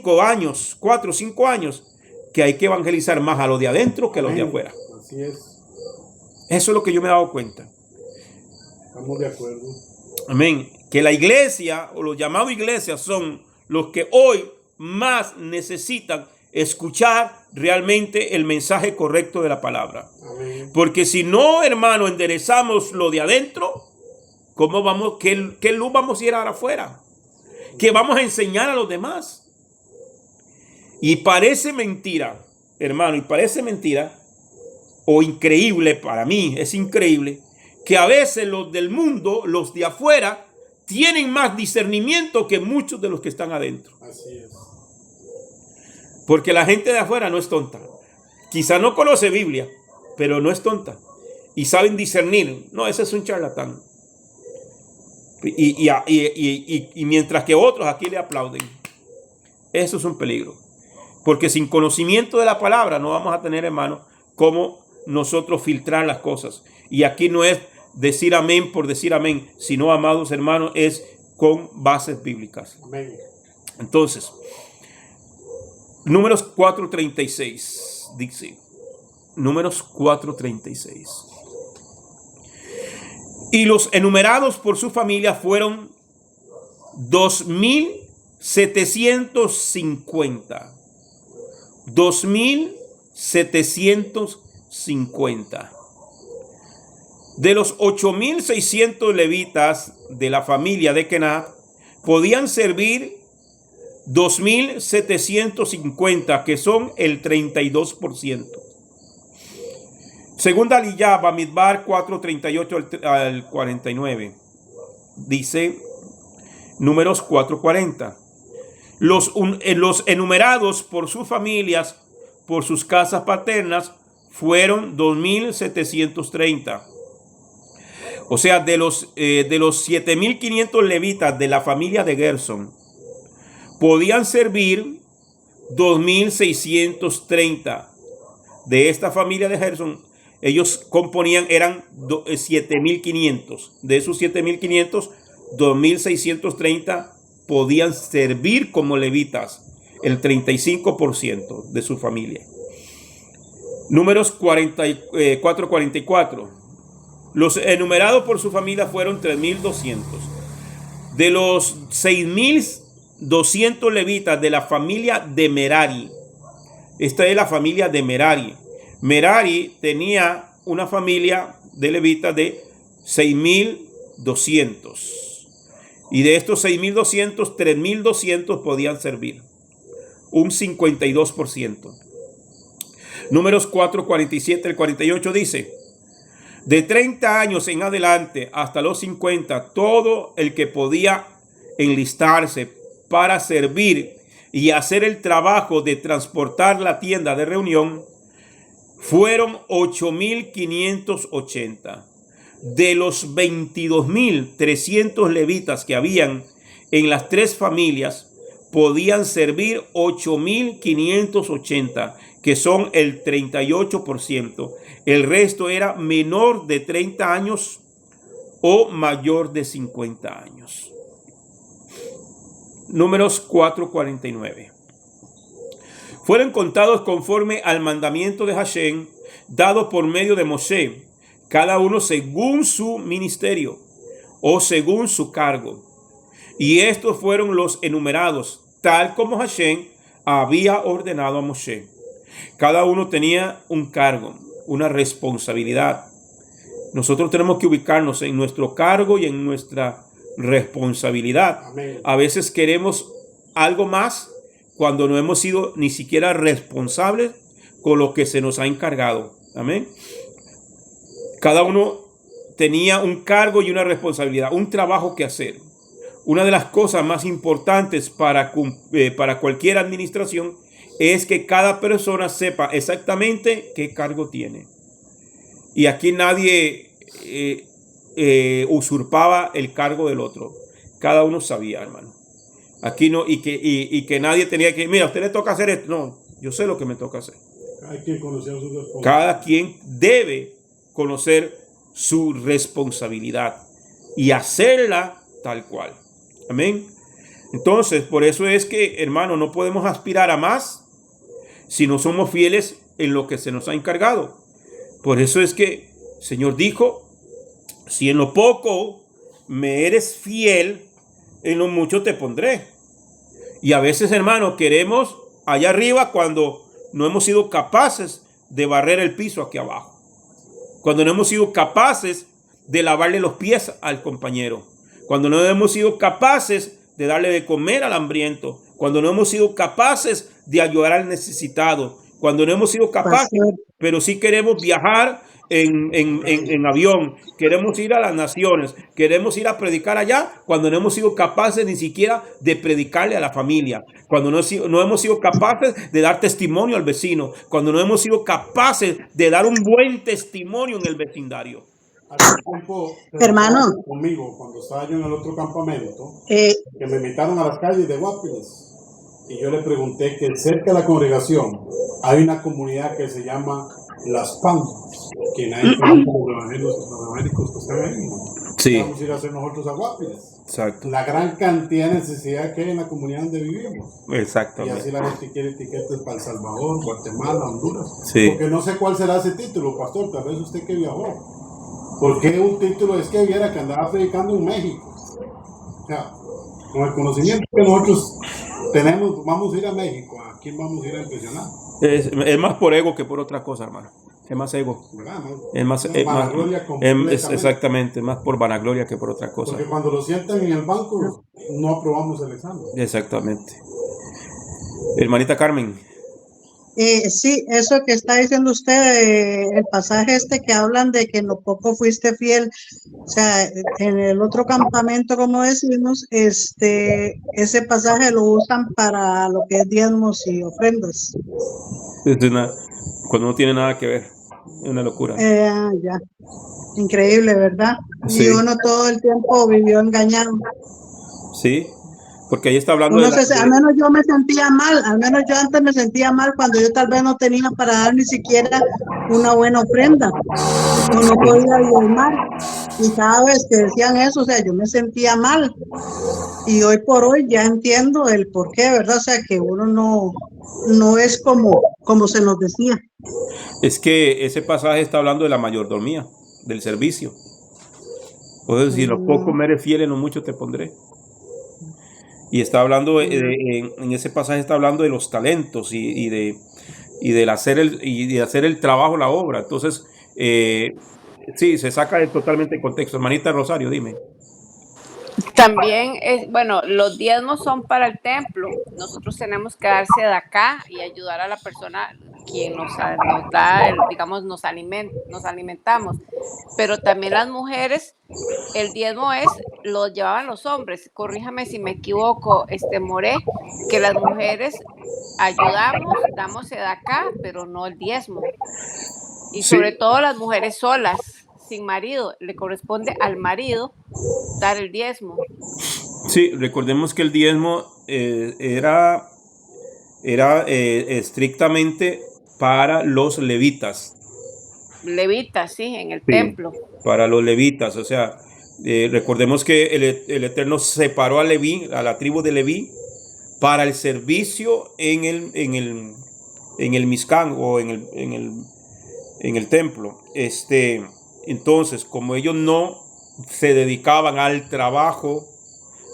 4 o 5 años? Que hay que evangelizar más a los de adentro que a los de afuera. Así es. Eso es lo que yo me he dado cuenta. Estamos de acuerdo. Amén. Que la iglesia o los llamados iglesias son los que hoy más necesitan escuchar realmente el mensaje correcto de la palabra. Amén. Porque si no, hermano, enderezamos lo de adentro, ¿cómo vamos? ¿Qué luz vamos a ir a dar afuera? ¿Qué vamos a enseñar a los demás? Y parece mentira, hermano, y parece mentira o increíble para mí, es increíble que a veces los del mundo, los de afuera, tienen más discernimiento que muchos de los que están adentro. Así es. Porque la gente de afuera no es tonta. Quizá no conoce Biblia, pero no es tonta. Y saben discernir. No, ese es un charlatán. Y mientras que otros aquí le aplauden. Eso es un peligro. Porque sin conocimiento de la palabra no vamos a tener, hermano, cómo nosotros filtrar las cosas. Y aquí no es decir amén por decir amén, sino, amados hermanos, es con bases bíblicas. Amén. Entonces, Números 4:36 dice, Números 4:36. Y los enumerados por su familia fueron 2,750. 2,750. De los 8,600 levitas de la familia de Kenat, podían servir 2,750, que son el 32%. Segunda Aliyah, Bamidbar 4:38 al 49. Dice, Números 4:40. Los enumerados por sus familias, por sus casas paternas, fueron 2,730. O sea, de los 7,500 levitas de la familia de Gerson, podían servir 2,630. De esta familia de Gerson, ellos componían, eran 7,500. De esos 7,500, 2,630 podían servir como levitas, el 35% de su familia. Números 4:44. Los enumerados por su familia fueron 3.200. De los 6.200 levitas de la familia de Merari. Esta es la familia de Merari. Merari tenía una familia de levitas de 6.200. Y de estos 6.200, 3.200 podían servir. Un 52%. Números 4:47 al 48 dice: de 30 años en adelante hasta los 50, todo el que podía enlistarse para servir y hacer el trabajo de transportar la tienda de reunión fueron 8.580. De los 22.300 levitas que habían en las tres familias, podían servir 8.580, que son el 38%. El resto era menor de 30 años o mayor de 50 años. Números 4:49. Fueron contados conforme al mandamiento de Hashem, dado por medio de Moshe, cada uno según su ministerio o según su cargo. Y estos fueron los enumerados, tal como Hashem había ordenado a Moshe. Cada uno tenía un cargo, una responsabilidad. Nosotros tenemos que ubicarnos en nuestro cargo y en nuestra responsabilidad. Amén. A veces queremos algo más cuando no hemos sido ni siquiera responsables con lo que se nos ha encargado. Amén. Cada uno tenía un cargo y una responsabilidad, un trabajo que hacer. Una de las cosas más importantes para cualquier administración es que cada persona sepa exactamente qué cargo tiene. Y aquí nadie usurpaba el cargo del otro. Cada uno sabía, hermano. Aquí no, y que nadie tenía que, mira, a usted le toca hacer esto. No, yo sé lo que me toca hacer. Cada quien conocía su responsabilidad. Cada quien debe conocer su responsabilidad y hacerla tal cual. Amén. Entonces, por eso es que, hermano, no podemos aspirar a más si no somos fieles en lo que se nos ha encargado. Por eso es que el Señor dijo: si en lo poco me eres fiel, en lo mucho te pondré. Y a veces, hermano, queremos allá arriba cuando no hemos sido capaces de barrer el piso aquí abajo. Cuando no hemos sido capaces de lavarle los pies al compañero. Cuando no hemos sido capaces de darle de comer al hambriento. Cuando no hemos sido capaces de ayudar al necesitado. Cuando no hemos sido capaces, pero sí queremos viajar en avión. Queremos ir a las naciones. Queremos ir a predicar allá cuando no hemos sido capaces ni siquiera de predicarle a la familia. Cuando no hemos sido capaces de dar testimonio al vecino. Cuando no hemos sido capaces de dar un buen testimonio en el vecindario. Hace tiempo, Hermano, conmigo, cuando estaba yo en el otro campamento, eh, que me invitaron a las calles de Guapiles, y yo le pregunté que cerca de la congregación hay una comunidad que se llama Las Palmas, que nadie conoce los evangélicos que están ahí. Sí. Vamos a ir a hacer nosotros a Guapiles. Exacto. La gran cantidad de necesidad que hay en la comunidad donde vivimos. Y Exactamente. así la gente quiere etiquetas para El Salvador, Guatemala, Honduras. Sí. Porque no sé cuál será ese título, pastor, tal vez usted que viajó. ¿Por qué un título es que viera que andaba predicando en México? O sea, con el conocimiento que nosotros tenemos, vamos a ir a México. ¿A quién vamos a ir a impresionar? Es más por ego que por otra cosa, hermano. Es más ego. ¿Verdad? ¿No? Es más, Vanagloria completamente. exactamente, más por vanagloria que por otra cosa. Porque cuando lo sientan en el banco, no aprobamos el examen. Exactamente. Hermanita Carmen. sí, eso que está diciendo usted, el pasaje este que hablan de que en lo poco fuiste fiel, o sea, en el otro campamento, como decimos, ese pasaje lo usan para lo que es diezmos y ofrendas. Cuando no tiene nada que ver, es una locura. Ya, increíble, ¿verdad? Sí. Y uno todo el tiempo vivió engañado. Sí, Porque ahí está hablando Uno al menos yo me sentía mal, al menos yo antes me sentía mal cuando yo tal vez no tenía para dar ni siquiera una buena ofrenda, o no podía diezmar. Y cada vez que decían eso, o sea, yo me sentía mal. Y hoy por hoy ya entiendo el por qué, ¿verdad? O sea, que uno no es como se nos decía. Es que ese pasaje está hablando de la mayordomía, del servicio. Puedes decir, lo poco me eres fiel, en lo mucho te pondré. Y está hablando, en ese pasaje está hablando de los talentos y de hacer el trabajo, la obra. Entonces, sí, se saca totalmente de contexto. Hermanita Rosario, dime. También bueno, los diezmos son para el templo. Nosotros tenemos que darse de acá y ayudar a la persona quien nos da, digamos, nos alimentamos. Pero también las mujeres, el diezmo lo llevaban los hombres. Corríjame si me equivoco, More, que las mujeres ayudamos, damos de acá, pero no el diezmo. Y Sí. sobre todo las mujeres solas, sin marido, le corresponde al marido dar el diezmo. Sí, recordemos que el diezmo era estrictamente para los levitas. Levitas, sí, en el Sí, templo. para los levitas. O sea, recordemos que el Eterno separó a Leví, a la tribu de Leví, para el servicio en el Mizcán o en el templo. Entonces, como ellos no se dedicaban al trabajo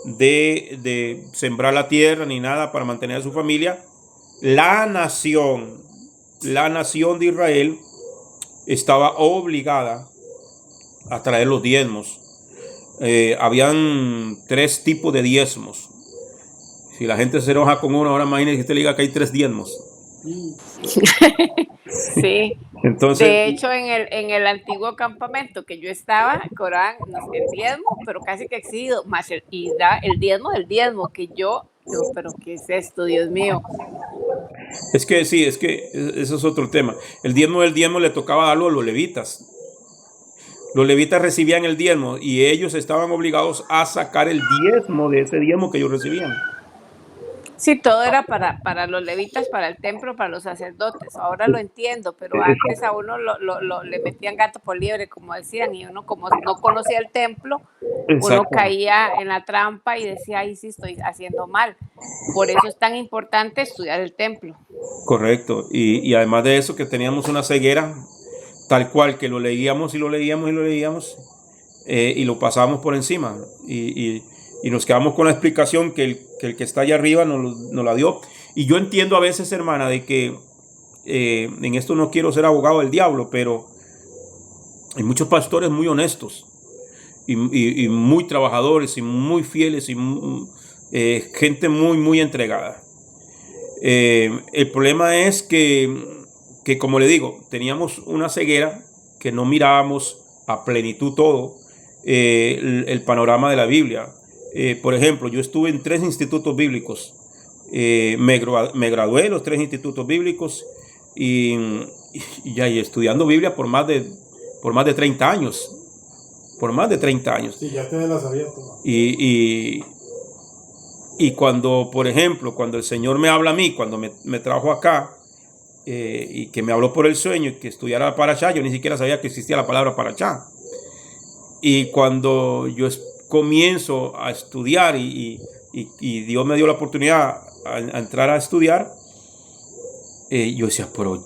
de sembrar la tierra ni nada para mantener a su familia, la nación de Israel estaba obligada a traer los diezmos. Habían 3 tipos de diezmos. Si la gente se enoja con uno, ahora imagínese que usted le diga que hay 3 diezmos. Sí. Entonces, De hecho, en el antiguo campamento que yo estaba, cobraban el diezmo, pero casi que exigido, más y da el diezmo del diezmo, que yo, pero ¿qué es esto, Dios mío? es que sí, es que eso es otro tema. El diezmo del diezmo le tocaba darlo a los levitas. Los levitas recibían el diezmo y ellos estaban obligados a sacar el diezmo de ese diezmo que ellos recibían. Sí, todo era para los levitas, para el templo, para los sacerdotes. Ahora lo entiendo, pero antes a uno le metían gato por liebre, como decían, y uno como no conocía el templo, uno caía en la trampa y decía, ay, sí, estoy haciendo mal. Por eso es tan importante estudiar el templo. Correcto. Y además de eso, que teníamos una ceguera tal cual, que lo leíamos y lo leíamos y lo leíamos y lo pasábamos por encima. Y nos quedamos con la explicación que el que está allá arriba nos la dio. Y yo entiendo a veces, hermana, de que en esto no quiero ser abogado del diablo, pero hay muchos pastores muy honestos y muy trabajadores y muy fieles y gente muy, muy entregada. El problema es que, como le digo, teníamos una ceguera que no mirábamos a plenitud todo el panorama de la Biblia. Por ejemplo, yo estuve en 3 institutos bíblicos. Me gradué en los 3 institutos bíblicos y estudiando Biblia por más de 30 años. Por más de 30 años. Sí, ya te la sabía toda. Y cuando, por ejemplo, cuando el Señor me habla a mí, cuando me trajo acá, y que me habló por el sueño y que estudiara Parashá, yo ni siquiera sabía que existía la palabra Parashá. Y cuando yo comienzo a estudiar y Dios me dio la oportunidad a entrar a estudiar, yo decía, pero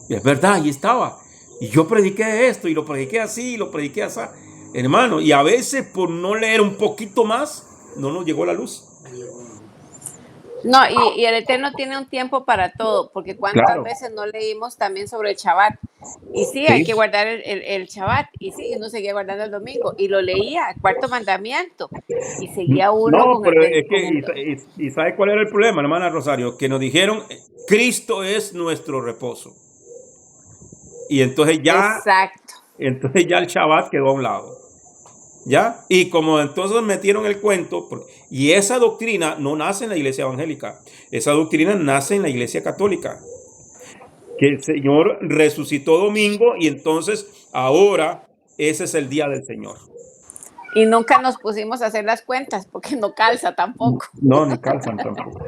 es verdad, ahí estaba. Y yo prediqué esto y lo prediqué así y lo prediqué así, hermano. Y a veces por no leer un poquito más, no nos llegó la luz. No, y el Eterno tiene un tiempo para todo, porque cuántas veces no leímos también sobre el Shabbat. Y sí, hay que guardar el Shabbat, y sí, uno seguía guardando el domingo, y lo leía, el 4º mandamiento, y seguía uno No, pero es que, y ¿sabe cuál era el problema, hermana Rosario? Que nos dijeron, Cristo es nuestro reposo. Y entonces Exacto. Entonces ya el Shabbat quedó a un lado. ¿Ya? Y como entonces metieron el cuento, y esa doctrina no nace en la iglesia evangélica, esa doctrina nace en la iglesia católica, que el Señor resucitó domingo y entonces ahora ese es el día del Señor. Y nunca nos pusimos a hacer las cuentas porque no calza tampoco. No, ni calzan tampoco.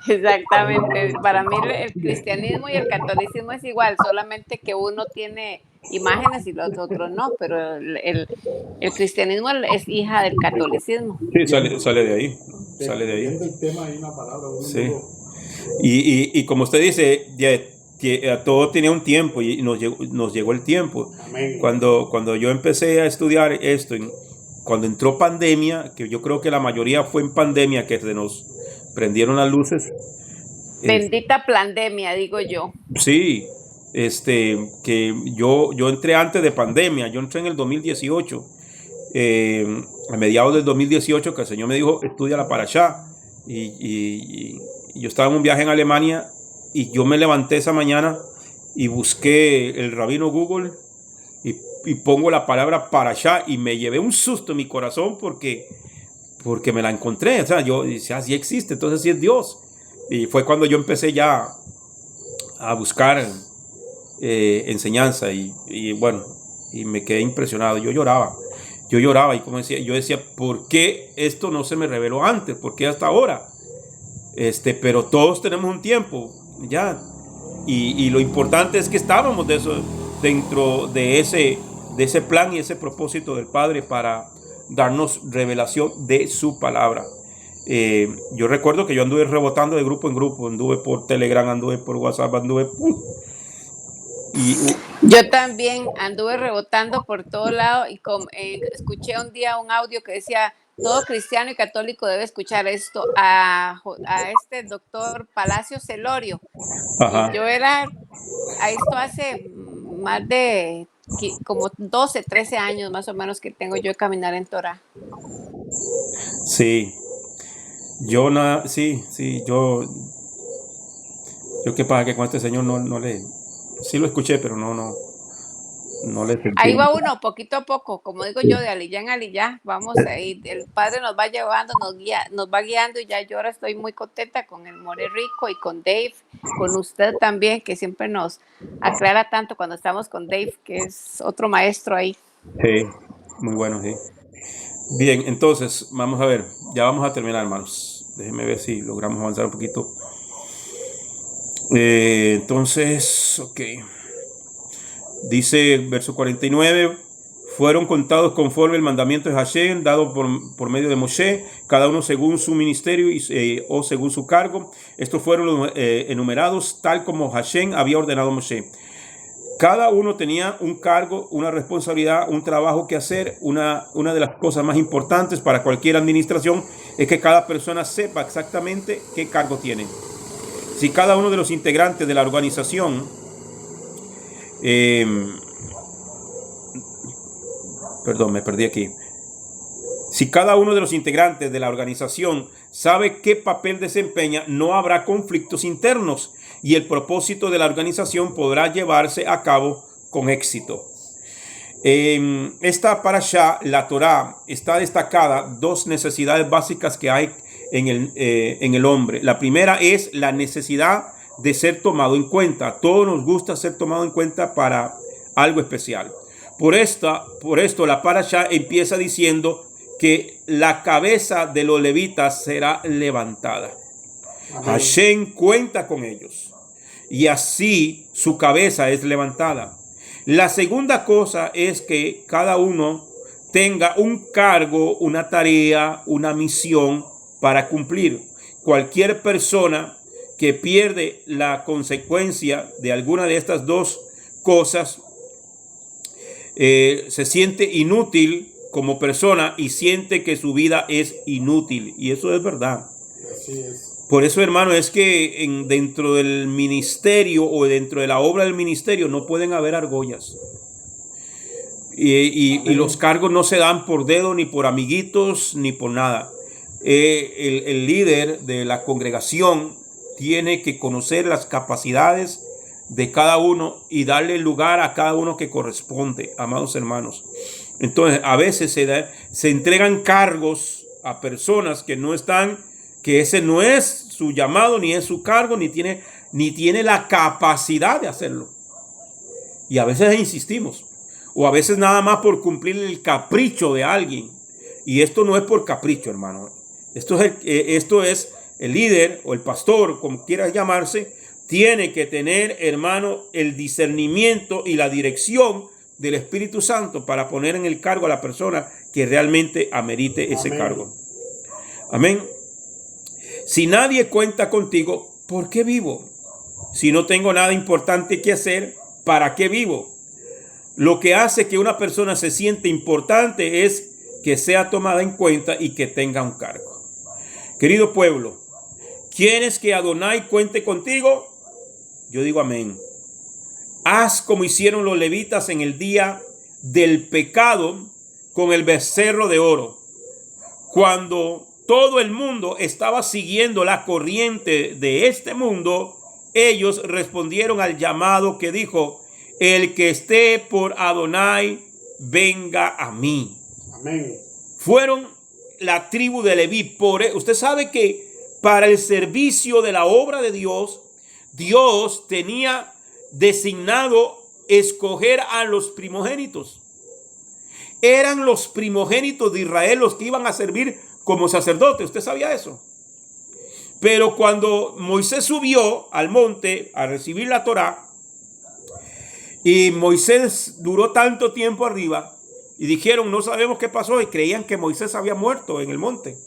Exactamente. Para mí el cristianismo y el catolicismo es igual, solamente que uno tiene imágenes y los otros no, pero el cristianismo es hija del catolicismo. Sí, sale de ahí. Sale de ahí. Viendo el tema, hay una palabra. Sí. Y como usted dice, todo tenía un tiempo y nos llegó el tiempo. Amén. Cuando yo empecé a estudiar esto, cuando entró pandemia, que yo creo que la mayoría fue en pandemia que se nos prendieron las luces. Bendita pandemia, digo yo. Sí, que yo entré antes de pandemia, yo entré en el 2018, a mediados del 2018, que el Señor me dijo, estudia la Parashá, y yo estaba en un viaje en Alemania, y yo me levanté esa mañana y busqué el rabino Google, y pongo la palabra Parashá, y me llevé un susto en mi corazón, porque me la encontré, o sea, yo decía, sí existe, entonces sí es Dios. Y fue cuando yo empecé ya a buscar enseñanza y bueno, y me quedé impresionado. Yo lloraba y como decía, yo decía, ¿por qué esto no se me reveló antes? ¿Por qué hasta ahora? Pero todos tenemos un tiempo ya, y lo importante es que estábamos dentro de ese plan y ese propósito del Padre para darnos revelación de su palabra. Yo recuerdo que yo anduve rebotando de grupo en grupo, anduve por Telegram, anduve por WhatsApp, Yo también anduve rebotando por todo lado y escuché un día un audio que decía, todo cristiano y católico debe escuchar esto a este doctor Palacio Celorio. Ajá. Y yo era a esto hace más de como 12, 13 años más o menos que tengo yo de caminar en Torah. Sí. Yo qué pasa que con este señor no le, sí lo escuché, pero no le sentí. Ahí va uno, poquito a poco, como digo yo, de aliyá en aliyá, vamos ahí, el Padre nos va llevando, nos va guiando, y ya yo ahora estoy muy contenta con el More Rico y con Dave, con usted también, que siempre nos aclara tanto cuando estamos con Dave, que es otro maestro ahí. Sí, muy bueno, sí. Bien, entonces, vamos a ver, ya vamos a terminar, hermanos. Déjenme ver si logramos avanzar un poquito. Entonces, ok. Dice, verso 49, fueron contados conforme el mandamiento de Hashem, dado por medio de Moshe, cada uno según su ministerio o según su cargo. Estos fueron enumerados tal como Hashem había ordenado a Moshe. Cada uno tenía un cargo, una responsabilidad, un trabajo que hacer. Una de las cosas más importantes para cualquier administración es que cada persona sepa exactamente qué cargo tiene. Si cada uno de los integrantes de la organización, perdón, me perdí aquí. Si cada uno de los integrantes de la organización sabe qué papel desempeña, no habrá conflictos internos y el propósito de la organización podrá llevarse a cabo con éxito. Esta parashá, la Torá, está destacada dos necesidades básicas que hay en el hombre. La primera es la necesidad de ser tomado en cuenta. A todos nos gusta ser tomado en cuenta para algo especial. Por esto la parashá empieza diciendo que la cabeza de los levitas será levantada. Hashem cuenta con ellos y así su cabeza es levantada. La segunda cosa es que cada uno tenga un cargo, una tarea, una misión para cumplir. Cualquier persona que pierde la consecuencia de alguna de estas dos cosas se siente inútil como persona y siente que su vida es inútil, y eso es verdad. Así es. Por eso, hermano, es que dentro del ministerio o dentro de la obra del ministerio no pueden haber argollas. Y los cargos no se dan por dedo, ni por amiguitos, ni por nada. El líder de la congregación tiene que conocer las capacidades de cada uno y darle lugar a cada uno que corresponde, amados hermanos. Entonces, a veces se entregan cargos a personas que no están, que ese no es su llamado, ni es su cargo, ni tiene la capacidad de hacerlo. Y a veces insistimos, o a veces nada más por cumplir el capricho de alguien. Y esto no es por capricho, hermano. Esto es el líder o el pastor, como quieras llamarse, tiene que tener, hermano, el discernimiento y la dirección del Espíritu Santo para poner en el cargo a la persona que realmente amerite ese Amén. cargo. Amén. Si nadie cuenta contigo, ¿por qué vivo? Si no tengo nada importante que hacer, ¿para qué vivo? Lo que hace que una persona se siente importante es que sea tomada en cuenta y que tenga un cargo. Querido pueblo, ¿quieres que Adonai cuente contigo? Yo digo amén. Haz como hicieron los levitas en el día del pecado con el becerro de oro. Cuando todo el mundo estaba siguiendo la corriente de este mundo, ellos respondieron al llamado que dijo: el que esté por Adonai, venga a mí. Amén. Fueron la tribu de Leví. Usted sabe que para el servicio de la obra de Dios, Dios tenía designado escoger a los primogénitos. Eran los primogénitos de Israel los que iban a servir como sacerdotes. ¿Usted sabía eso? Pero cuando Moisés subió al monte a recibir la Torá, y Moisés duró tanto tiempo arriba, y dijeron, no sabemos qué pasó, y creían que Moisés había muerto en el monte.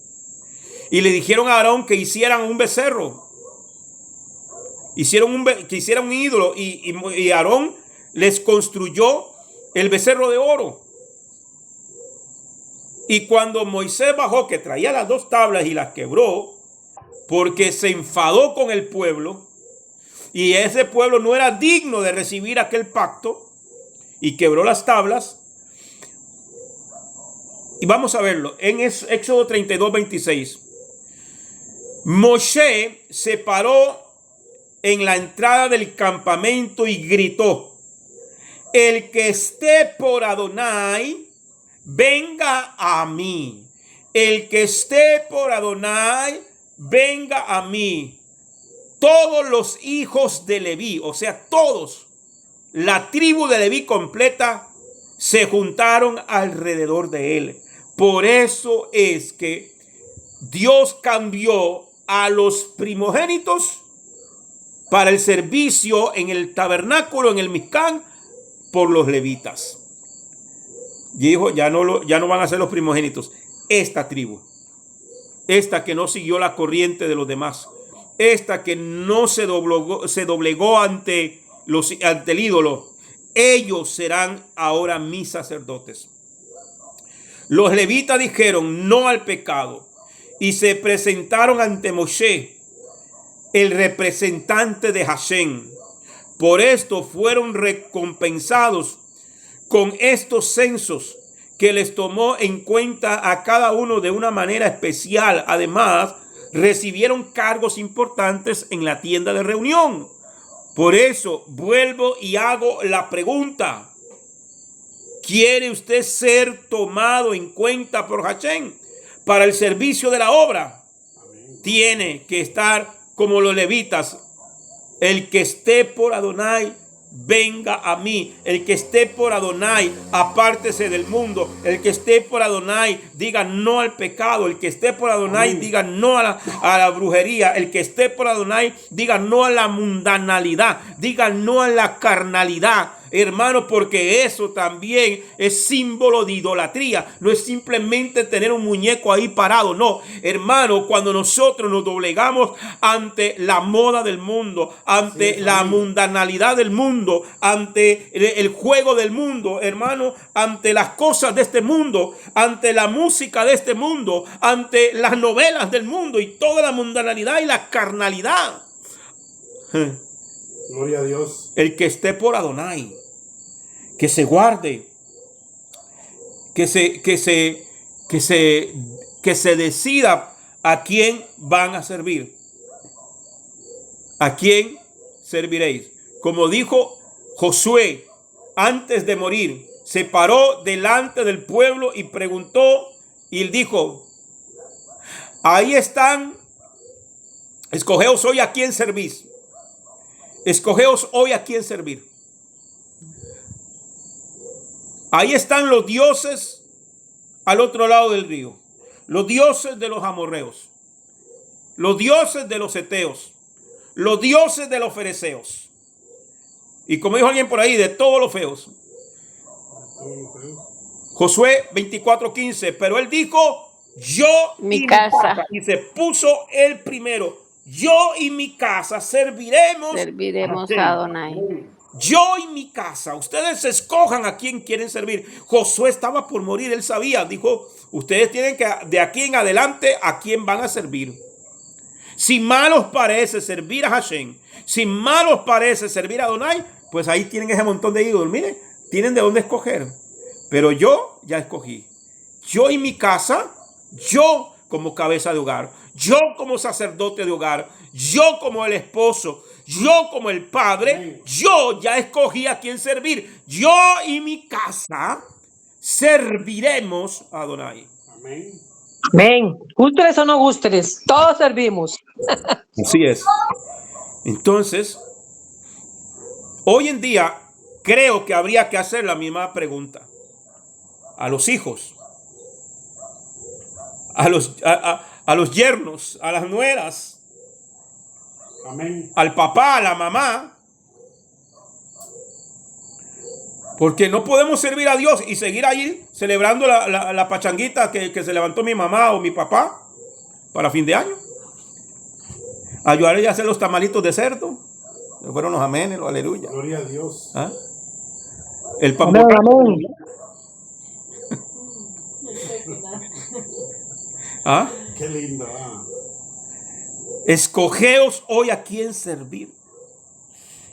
Y le dijeron a Aarón que hicieran un becerro. Que hicieran un ídolo, y Aarón les construyó el becerro de oro. Y cuando Moisés bajó, que traía las 2 tablas y las quebró, porque se enfadó con el pueblo, y ese pueblo no era digno de recibir aquel pacto, y quebró las tablas. Y vamos a verlo en Éxodo 32:26. Moshe se paró en la entrada del campamento y gritó: el que esté por Adonai, venga a mí. El que esté por Adonai, venga a mí. Todos los hijos de Leví, o sea, todos, la tribu de Leví completa, se juntaron alrededor de él. Por eso es que Dios cambió a los primogénitos para el servicio en el tabernáculo, en el Mizcán, por los levitas. Dijo, ya no van a ser los primogénitos. Esta tribu, esta que no siguió la corriente de los demás, esta que no se doblegó ante el ídolo, ellos serán ahora mis sacerdotes. Los levitas dijeron no al pecado y se presentaron ante Moshe, el representante de Hashem. Por esto fueron recompensados con estos censos que les tomó en cuenta a cada uno de una manera especial. Además, recibieron cargos importantes en la tienda de reunión. Por eso vuelvo y hago la pregunta: ¿quiere usted ser tomado en cuenta por Hashem para el servicio de la obra? Amén. Tiene que estar como los levitas. El que esté por Adonai, venga a mí. El que esté por Adonai, apártese del mundo. El que esté por Adonai, diga no al pecado. El que esté por Adonai, diga no a la brujería. El que esté por Adonai, diga no a la mundanalidad. Diga no a la carnalidad. Hermano, porque eso también es símbolo de idolatría. No es simplemente tener un muñeco ahí parado. No, hermano, cuando nosotros nos doblegamos ante la moda del mundo, ante la mundanalidad del mundo, ante el juego del mundo, hermano, ante las cosas de este mundo, ante la música de este mundo, ante las novelas del mundo y toda la mundanalidad y la carnalidad. Gloria a Dios. El que esté por Adonai, que se guarde, que se decida a quién van a servir, a quién serviréis. Como dijo Josué antes de morir, se paró delante del pueblo y preguntó, y él dijo: ahí están, escogeos hoy a quién servís. Escogeos hoy a quién servir. Ahí están los dioses al otro lado del río, los dioses de los amorreos, los dioses de los heteos, los dioses de los fereceos. Y como dijo alguien por ahí, de todos los feos. Josué 24:15, pero él dijo, yo Mi casa. y se puso él primero, yo y mi casa serviremos A Adonai. Yo y mi casa. Ustedes escojan a quién quieren servir. Josué estaba por morir, él sabía, dijo, ustedes tienen que de aquí en adelante a quién van a servir. Si mal os parece servir a Hashem, si mal os parece servir a Adonai, pues ahí tienen ese montón de ídolos. Miren, tienen de dónde escoger. Pero yo ya escogí. Yo y mi casa, yo como cabeza de hogar, yo como sacerdote de hogar, yo como el esposo, yo como el padre, yo ya escogí a quién servir. Yo y mi casa serviremos a Adonai. Amén. Amén. Gústeles o no gústeles, todos servimos. Así es. Entonces, hoy en día creo que habría que hacer la misma pregunta a los hijos, a los yernos, a las nueras, Amén. al papá, a la mamá, porque no podemos servir a Dios y seguir ahí celebrando la pachanguita que se levantó mi mamá o mi papá para fin de año. Ayudarle a hacer los tamalitos de cerdo, que fueron los amenes, los aleluya. Gloria a Dios. ¿Ah? El pan Amén, amén. ¿Ah? Qué lindo. Ah. Escogeos hoy a quién servir.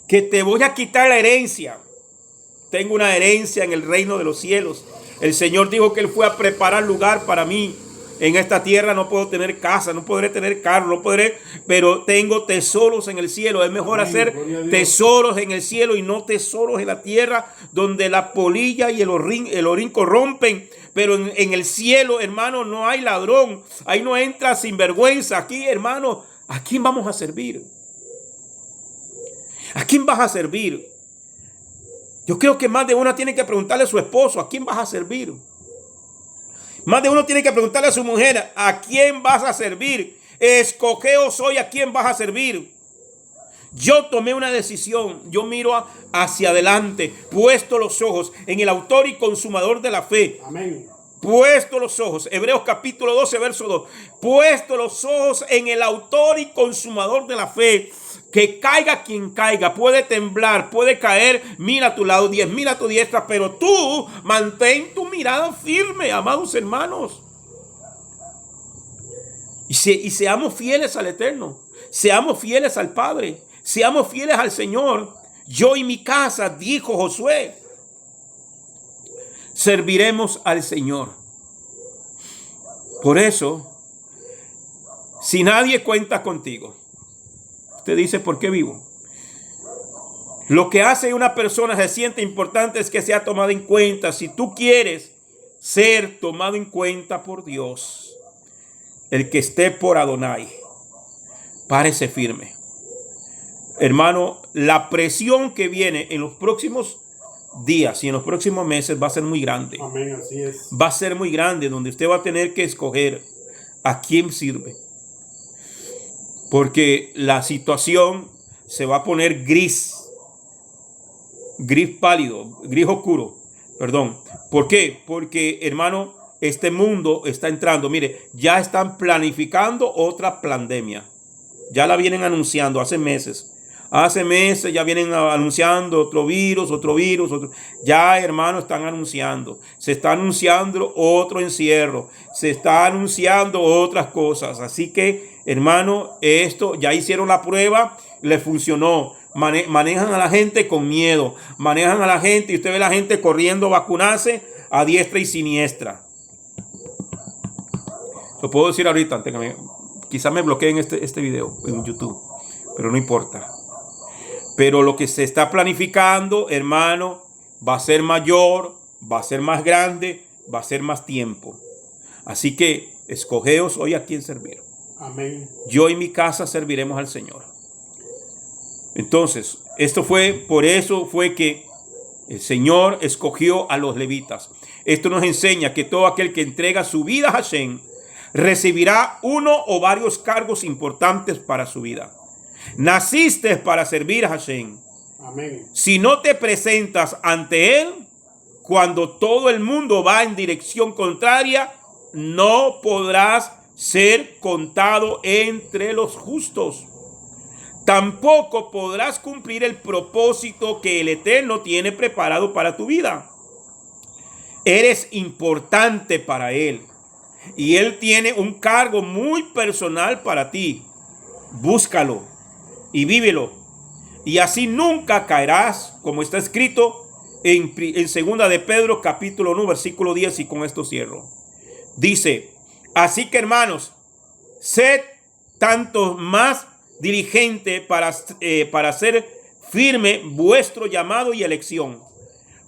Que te voy a quitar la herencia. Tengo una herencia en el reino de los cielos. El Señor dijo que Él fue a preparar lugar para mí. En esta tierra no puedo tener casa, no podré tener carro, no podré, pero tengo tesoros en el cielo. Es mejor Amén, hacer gloria a Dios. tesoros en el cielo y no tesoros en la tierra, donde la polilla y el orín corrompen. Pero en el cielo, hermano, no hay ladrón. Ahí no entra sinvergüenza. Aquí, hermano, ¿a quién vamos a servir? ¿A quién vas a servir? Yo creo que más de uno tiene que preguntarle a su esposo, ¿a quién vas a servir? Más de uno tiene que preguntarle a su mujer, ¿a quién vas a servir? Escogeos hoy a quién vas a servir. Yo tomé una decisión, yo miro hacia adelante, puesto los ojos en el autor y consumador de la fe. Amén. Puesto los ojos, Hebreos capítulo 12, verso 2. Puesto los ojos en el autor y consumador de la fe. Que caiga quien caiga, puede temblar, puede caer 1000 a tu lado, 10,000 a tu diestra, pero tú mantén tu mirada firme, amados hermanos. Y seamos fieles al Eterno, seamos fieles al Padre, seamos fieles al Señor. Yo y mi casa, dijo Josué, serviremos al Señor. Por eso, si nadie cuenta contigo, usted dice, ¿por qué vivo? Lo que hace una persona se siente importante es que sea tomada en cuenta. Si tú quieres ser tomado en cuenta por Dios, el que esté por Adonai, párese firme. Hermano, la presión que viene en los próximos días y en los próximos meses va a ser muy grande. Amén, así es. Va a ser muy grande, donde usted va a tener que escoger a quién sirve. Porque la situación se va a poner gris pálido, gris oscuro, perdón. ¿Por qué? Porque, hermano, este mundo está entrando. Mire, ya están planificando otra pandemia. Ya la vienen anunciando hace meses. Hace meses ya vienen anunciando otro virus. Ya, hermano, están anunciando. Se está anunciando otro encierro. Se está anunciando otras cosas. Así que, hermano, esto ya hicieron la prueba, le funcionó. Manejan a la gente con miedo. Manejan a la gente y usted ve a la gente corriendo a vacunarse a diestra y siniestra. Lo puedo decir ahorita, antes que quizás me bloqueen este video en YouTube, pero no importa. Pero lo que se está planificando, hermano, va a ser mayor, va a ser más grande, va a ser más tiempo. Así que escogeos hoy a quién servir. Amén. Yo y mi casa serviremos al Señor. Entonces, por eso fue que el Señor escogió a los levitas. esto nos enseña que todo aquel que entrega su vida a Hashem recibirá uno o varios cargos importantes para su vida. Naciste para servir a Hashem. Amén. Si no te presentas ante Él, cuando todo el mundo va en dirección contraria, no podrás ser contado entre los justos. Tampoco podrás cumplir el propósito que el Eterno tiene preparado para tu vida. Eres importante para Él y Él tiene un cargo muy personal para ti. Búscalo y vívelo, y así nunca caerás, como está escrito en 2 de Pedro capítulo 1 versículo 10, y con esto cierro. Dice: así que, hermanos, sed tanto más diligente para hacer firme vuestro llamado y elección,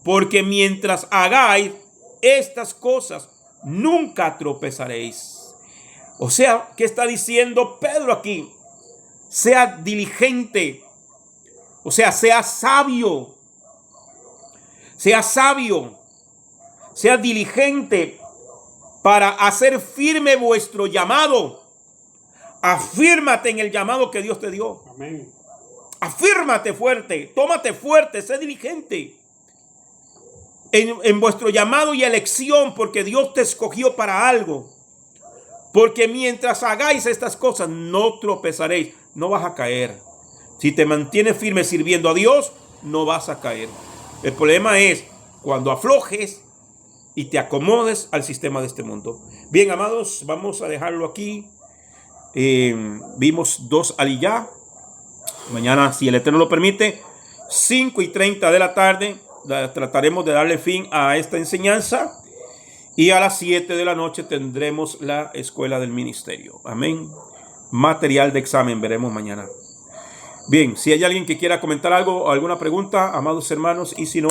porque mientras hagáis estas cosas nunca tropezaréis. O sea, ¿qué está diciendo Pedro aquí? Sea diligente, o sea, sea sabio, sea diligente para hacer firme vuestro llamado. Afírmate en el llamado que Dios te dio. Amén. Afírmate fuerte, tómate fuerte, sé diligente en vuestro llamado y elección, porque Dios te escogió para algo. Porque mientras hagáis estas cosas no tropezaréis, no vas a caer. Si te mantienes firme sirviendo a Dios, no vas a caer. El problema es cuando aflojes y te acomodes al sistema de este mundo. Bien, amados, vamos a dejarlo aquí. Vimos 2 aliyah. Mañana, si el Eterno lo permite, 5:30 de la tarde, trataremos de darle fin a esta enseñanza. Y a las 7 de la noche tendremos la escuela del ministerio. Amén. Material de examen veremos mañana. Bien, si hay alguien que quiera comentar algo o alguna pregunta, amados hermanos, y si no,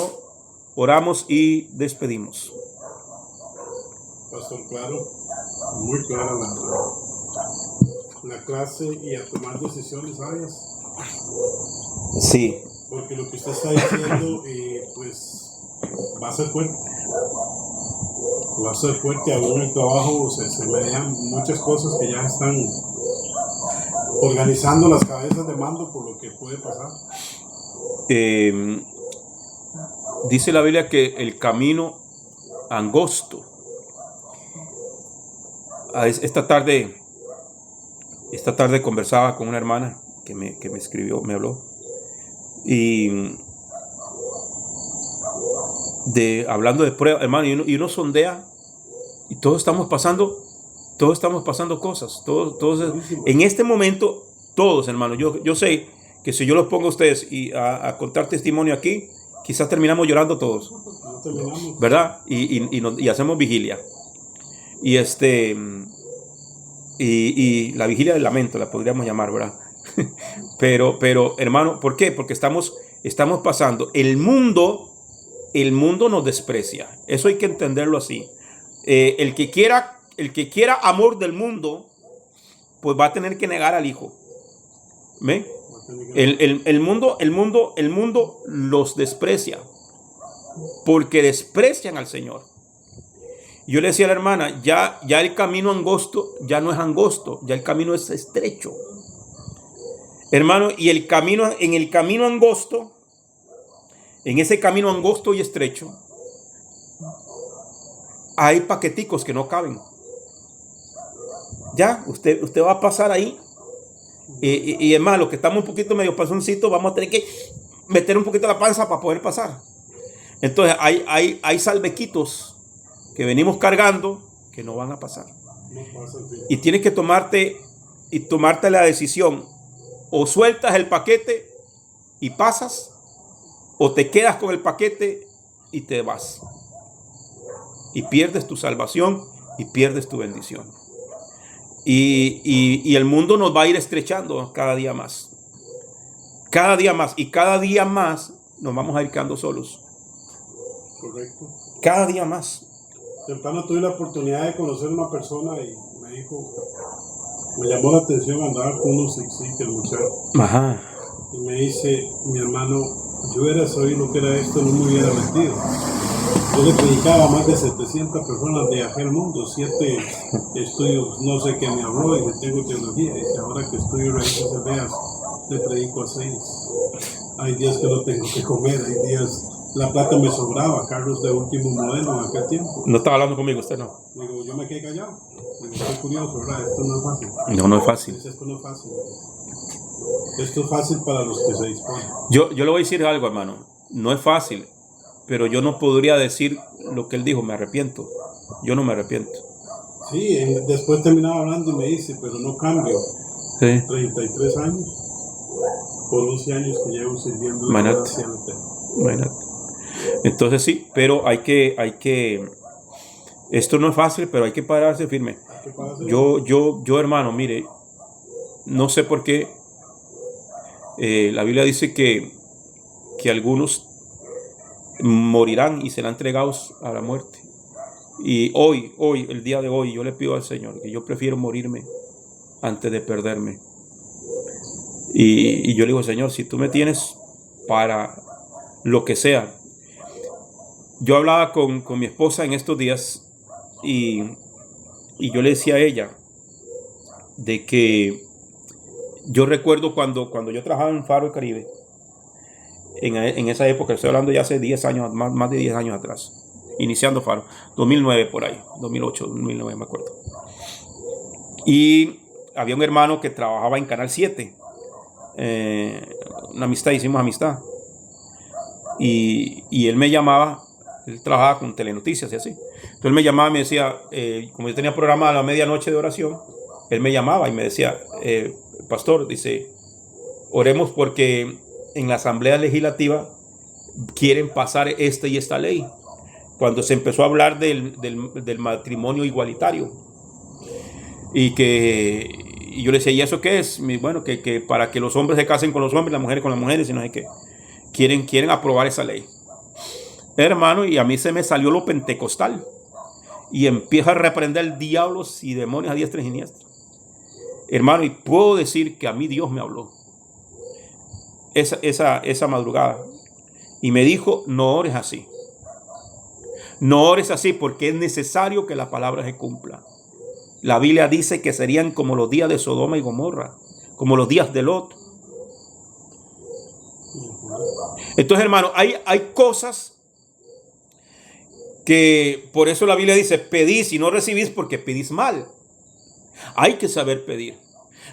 oramos y despedimos. Pastor, claro, muy clara la clase, y a tomar decisiones sabias. Sí. Porque lo que usted está diciendo, pues, va a ser fuerte. Va a ser fuerte. Aún el trabajo se vean muchas cosas que ya están organizando las cabezas de mando por lo que puede pasar. Dice la Biblia que el camino angosto. Esta tarde conversaba con una hermana que me escribió, me habló, y hablando de pruebas, hermano, y uno sondea, y todos estamos pasando cosas, todos en este momento, todos, hermano. Yo sé que si yo los pongo a ustedes y a contar testimonio aquí, quizás terminamos llorando todos, ¿verdad? Y hacemos vigilia. Y la vigilia del lamento la podríamos llamar, ¿verdad? pero hermano, ¿por qué? Porque estamos pasando. El mundo nos desprecia. Eso hay que entenderlo así. El que quiera amor del mundo, pues va a tener que negar al Hijo. ¿Ve? El mundo los desprecia porque desprecian al Señor. Yo le decía a la hermana, ya el camino angosto ya no es angosto, ya el camino es estrecho. Hermano, y en el camino angosto, en ese camino angosto y estrecho, hay paqueticos que no caben. Ya, usted va a pasar ahí. Y es más, los que estamos un poquito medio pasoncitos, vamos a tener que meter un poquito la panza para poder pasar. Entonces, hay salvequitos que venimos cargando que no van a pasar. Y tienes que tomarte la decisión. O sueltas el paquete y pasas, o te quedas con el paquete y te vas. Y pierdes tu salvación y pierdes tu bendición. Y el mundo nos va a ir estrechando cada día más. Cada día más. Y cada día más nos vamos a ir quedando solos. Correcto. Cada día más. Temprano tuve la oportunidad de conocer a una persona y me dijo, me llamó la atención andar con unos que el muchacho. Ajá. Y me dice, mi hermano, yo hubiera sabido lo que era esto, no me hubiera metido. Yo le predicaba a más de 700 personas de aquel mundo, 7 estudios, no sé qué me habló, y tengo teología, y ahora que estudio raíces hebreas, le predico a 6. Hay días que no tengo que comer, hay días, la plata me sobraba, carros de último modelo en aquel tiempo. No estaba hablando conmigo usted, no. Digo, yo me quedé callado, digo, estoy curioso, ¿verdad? Esto no es fácil. No, no es fácil. Esto no es fácil. Esto es fácil para los que se disponen. Yo le voy a decir algo, hermano. No es fácil, pero yo no podría decir lo que él dijo, me arrepiento. Yo no me arrepiento. Sí, después terminaba hablando y me dice, pero no cambio. Sí. 33 años, por 11 años que llevo sirviendo la Imagínate. gracia al Eterno. Imagínate. Entonces sí, pero hay que, esto no es fácil, pero hay que pararse firme. ¿Qué pasa? Yo, hermano, mire, no sé por qué la Biblia dice que algunos morirán y serán entregados a la muerte. Y hoy, el día de hoy, yo le pido al Señor que yo prefiero morirme antes de perderme. Y yo le digo, Señor, si tú me tienes para lo que sea. Yo hablaba con mi esposa en estos días y yo le decía a ella de que yo recuerdo cuando yo trabajaba en Faro del Caribe, en esa época, estoy hablando ya hace 10 años, más de 10 años atrás, iniciando Faro, 2009 por ahí, 2008, 2009 me acuerdo. Y había un hermano que trabajaba en Canal 7, una amistad, hicimos amistad. Y él me llamaba, él trabajaba con Telenoticias y así. Entonces él me llamaba y me decía, como yo tenía programa a la medianoche de oración, él me llamaba y me decía, pastor, dice, oremos porque en la Asamblea Legislativa quieren pasar esta y esta ley. Cuando se empezó a hablar del matrimonio igualitario. Y yo le decía, ¿y eso qué es? Bueno, que para que los hombres se casen con los hombres, las mujeres con las mujeres, y no sé qué. Quieren aprobar esa ley. Hermano, y a mí se me salió lo pentecostal. Y empiezo a reprender diablos y demonios a diestra y siniestra. Hermano, y puedo decir que a mí Dios me habló. Esa madrugada. Y me dijo, no ores así. No ores así porque es necesario que la palabra se cumpla. La Biblia dice que serían como los días de Sodoma y Gomorra, como los días de Lot. Entonces, hermano, hay cosas que por eso la Biblia dice, pedís y no recibís porque pedís mal. Hay que saber pedir.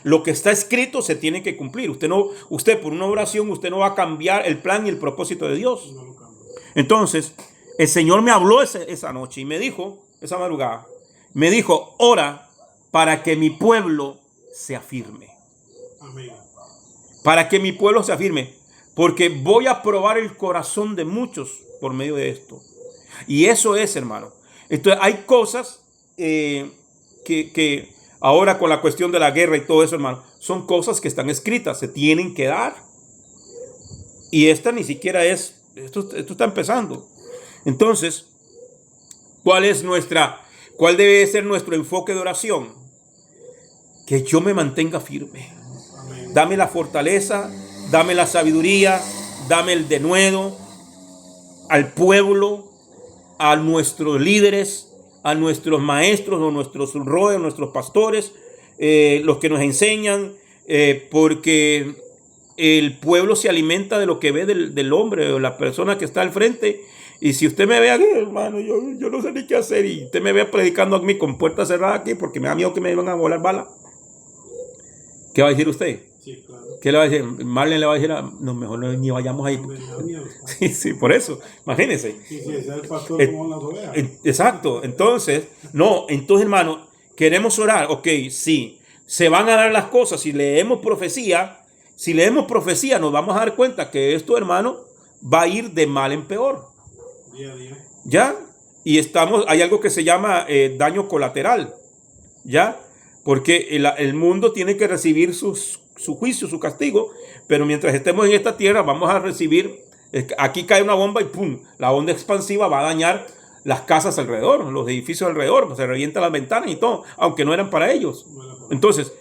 Lo que está escrito se tiene que cumplir. Usted por una oración, usted no va a cambiar el plan y el propósito de Dios. Entonces, el Señor me habló esa noche y me dijo, esa madrugada, me dijo, ora para que mi pueblo se afirme. Amén. Para que mi pueblo se afirme. Porque voy a probar el corazón de muchos por medio de esto. Y eso es, hermano. Entonces, hay cosas que ahora con la cuestión de la guerra y todo eso, hermano, son cosas que están escritas, se tienen que dar. Y esta ni siquiera es, esto está empezando. Entonces, ¿cuál debe ser nuestro enfoque de oración? Que yo me mantenga firme. Amén. Dame la fortaleza, dame la sabiduría, dame el denuedo al pueblo, a nuestros líderes, a nuestros maestros, o nuestros roes, nuestros pastores, los que nos enseñan, porque el pueblo se alimenta de lo que ve del hombre o la persona que está al frente. Y si usted me ve aquí, hermano, yo no sé ni qué hacer, y usted me ve predicando a mí con puertas cerradas aquí porque me da miedo que me van a volar balas, ¿qué va a decir usted? Sí, claro. ¿Qué le va a decir? Marlene le va a decir, no, mejor ni vayamos ahí. Sí, por eso, imagínense. Sí, es el pastor como las ovejas. Exacto, entonces, hermano, queremos orar, ok, sí, se van a dar las cosas, si leemos profecía, nos vamos a dar cuenta que esto, hermano, va a ir de mal en peor. Día a día. ¿Ya? Y hay algo que se llama daño colateral, ¿ya? Porque el mundo tiene que recibir su juicio, su castigo, pero mientras estemos en esta tierra vamos a recibir, aquí cae una bomba y ¡pum! La onda expansiva va a dañar las casas alrededor, los edificios alrededor, se revientan las ventanas y todo, aunque no eran para ellos. Entonces,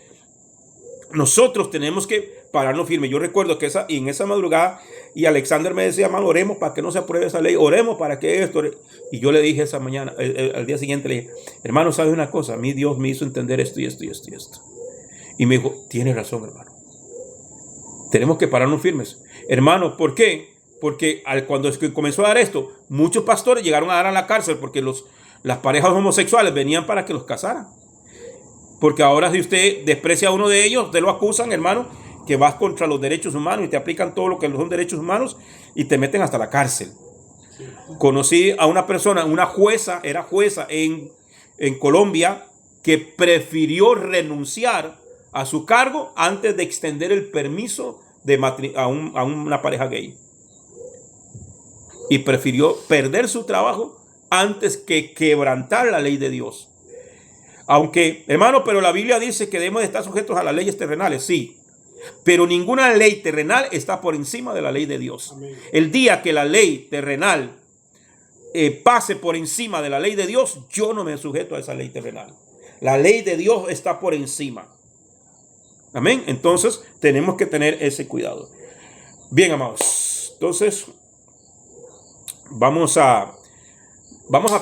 nosotros tenemos que pararnos firmes. Yo recuerdo que en esa madrugada Y Alexander me decía, hermano, oremos para que no se apruebe esa ley, oremos para que esto. Y yo le dije esa mañana, al día siguiente le dije, hermano, ¿sabes una cosa? A mí Dios me hizo entender esto y esto y esto y esto. Y me dijo, tienes razón, hermano. Tenemos que pararnos firmes. Hermano, ¿por qué? Porque cuando comenzó a dar esto, muchos pastores llegaron a dar a la cárcel porque las parejas homosexuales venían para que los casaran. Porque ahora si usted desprecia a uno de ellos, usted lo acusan, hermano, que vas contra los derechos humanos y te aplican todo lo que son derechos humanos y te meten hasta la cárcel. Conocí a una persona, una jueza, era jueza en Colombia, que prefirió renunciar a su cargo antes de extender el permiso a una pareja gay. Y prefirió perder su trabajo antes que quebrantar la ley de Dios. Aunque, hermano, pero la Biblia dice que debemos de estar sujetos a las leyes terrenales, sí. Pero ninguna ley terrenal está por encima de la ley de Dios. Amén. El día que la ley terrenal pase por encima de la ley de Dios, yo no me sujeto a esa ley terrenal. La ley de Dios está por encima. Amén. Entonces tenemos que tener ese cuidado. Bien, amados. Entonces vamos a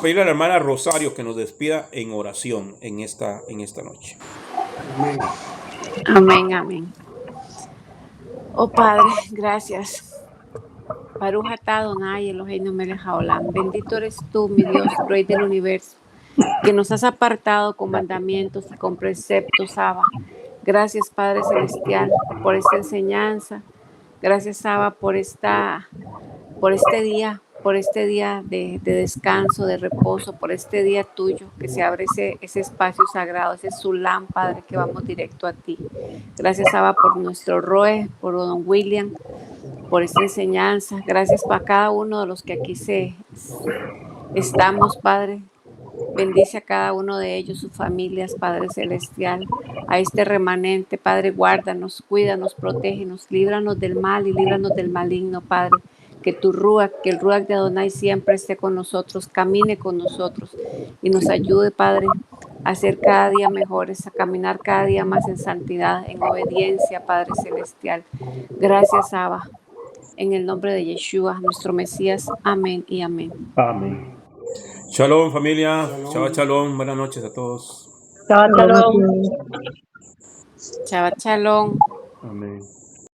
pedirle a la hermana Rosario que nos despida en oración en esta noche. Amén. Amén, amén. Oh Padre, gracias. Baruch atah Adonai Eloheinu melech haolam. Bendito eres tú, mi Dios, Rey del universo, que nos has apartado con mandamientos y con preceptos, Abba. Gracias, Padre Celestial, por esta enseñanza. Gracias, Abba, por este día de descanso, de reposo, por este día tuyo, que se abre ese espacio sagrado, ese Sulam, Padre, que vamos directo a ti. Gracias, Abba, por nuestro Roe, por don William, por esta enseñanza. Gracias para cada uno de los que aquí estamos, Padre. Bendice a cada uno de ellos, sus familias, Padre Celestial. A este remanente, Padre, guárdanos, cuídanos, protégenos, líbranos del mal y líbranos del maligno, Padre. Que el Ruach de Adonai siempre esté con nosotros, camine con nosotros y nos ayude, Padre, a ser cada día mejores, a caminar cada día más en santidad, en obediencia, Padre Celestial. Gracias, Abba. En el nombre de Yeshua, nuestro Mesías. Amén y amén. Amén. Shalom, familia. Shabbat shalom. Buenas noches a todos. Shabbat shalom. Shabbat shalom. Amén.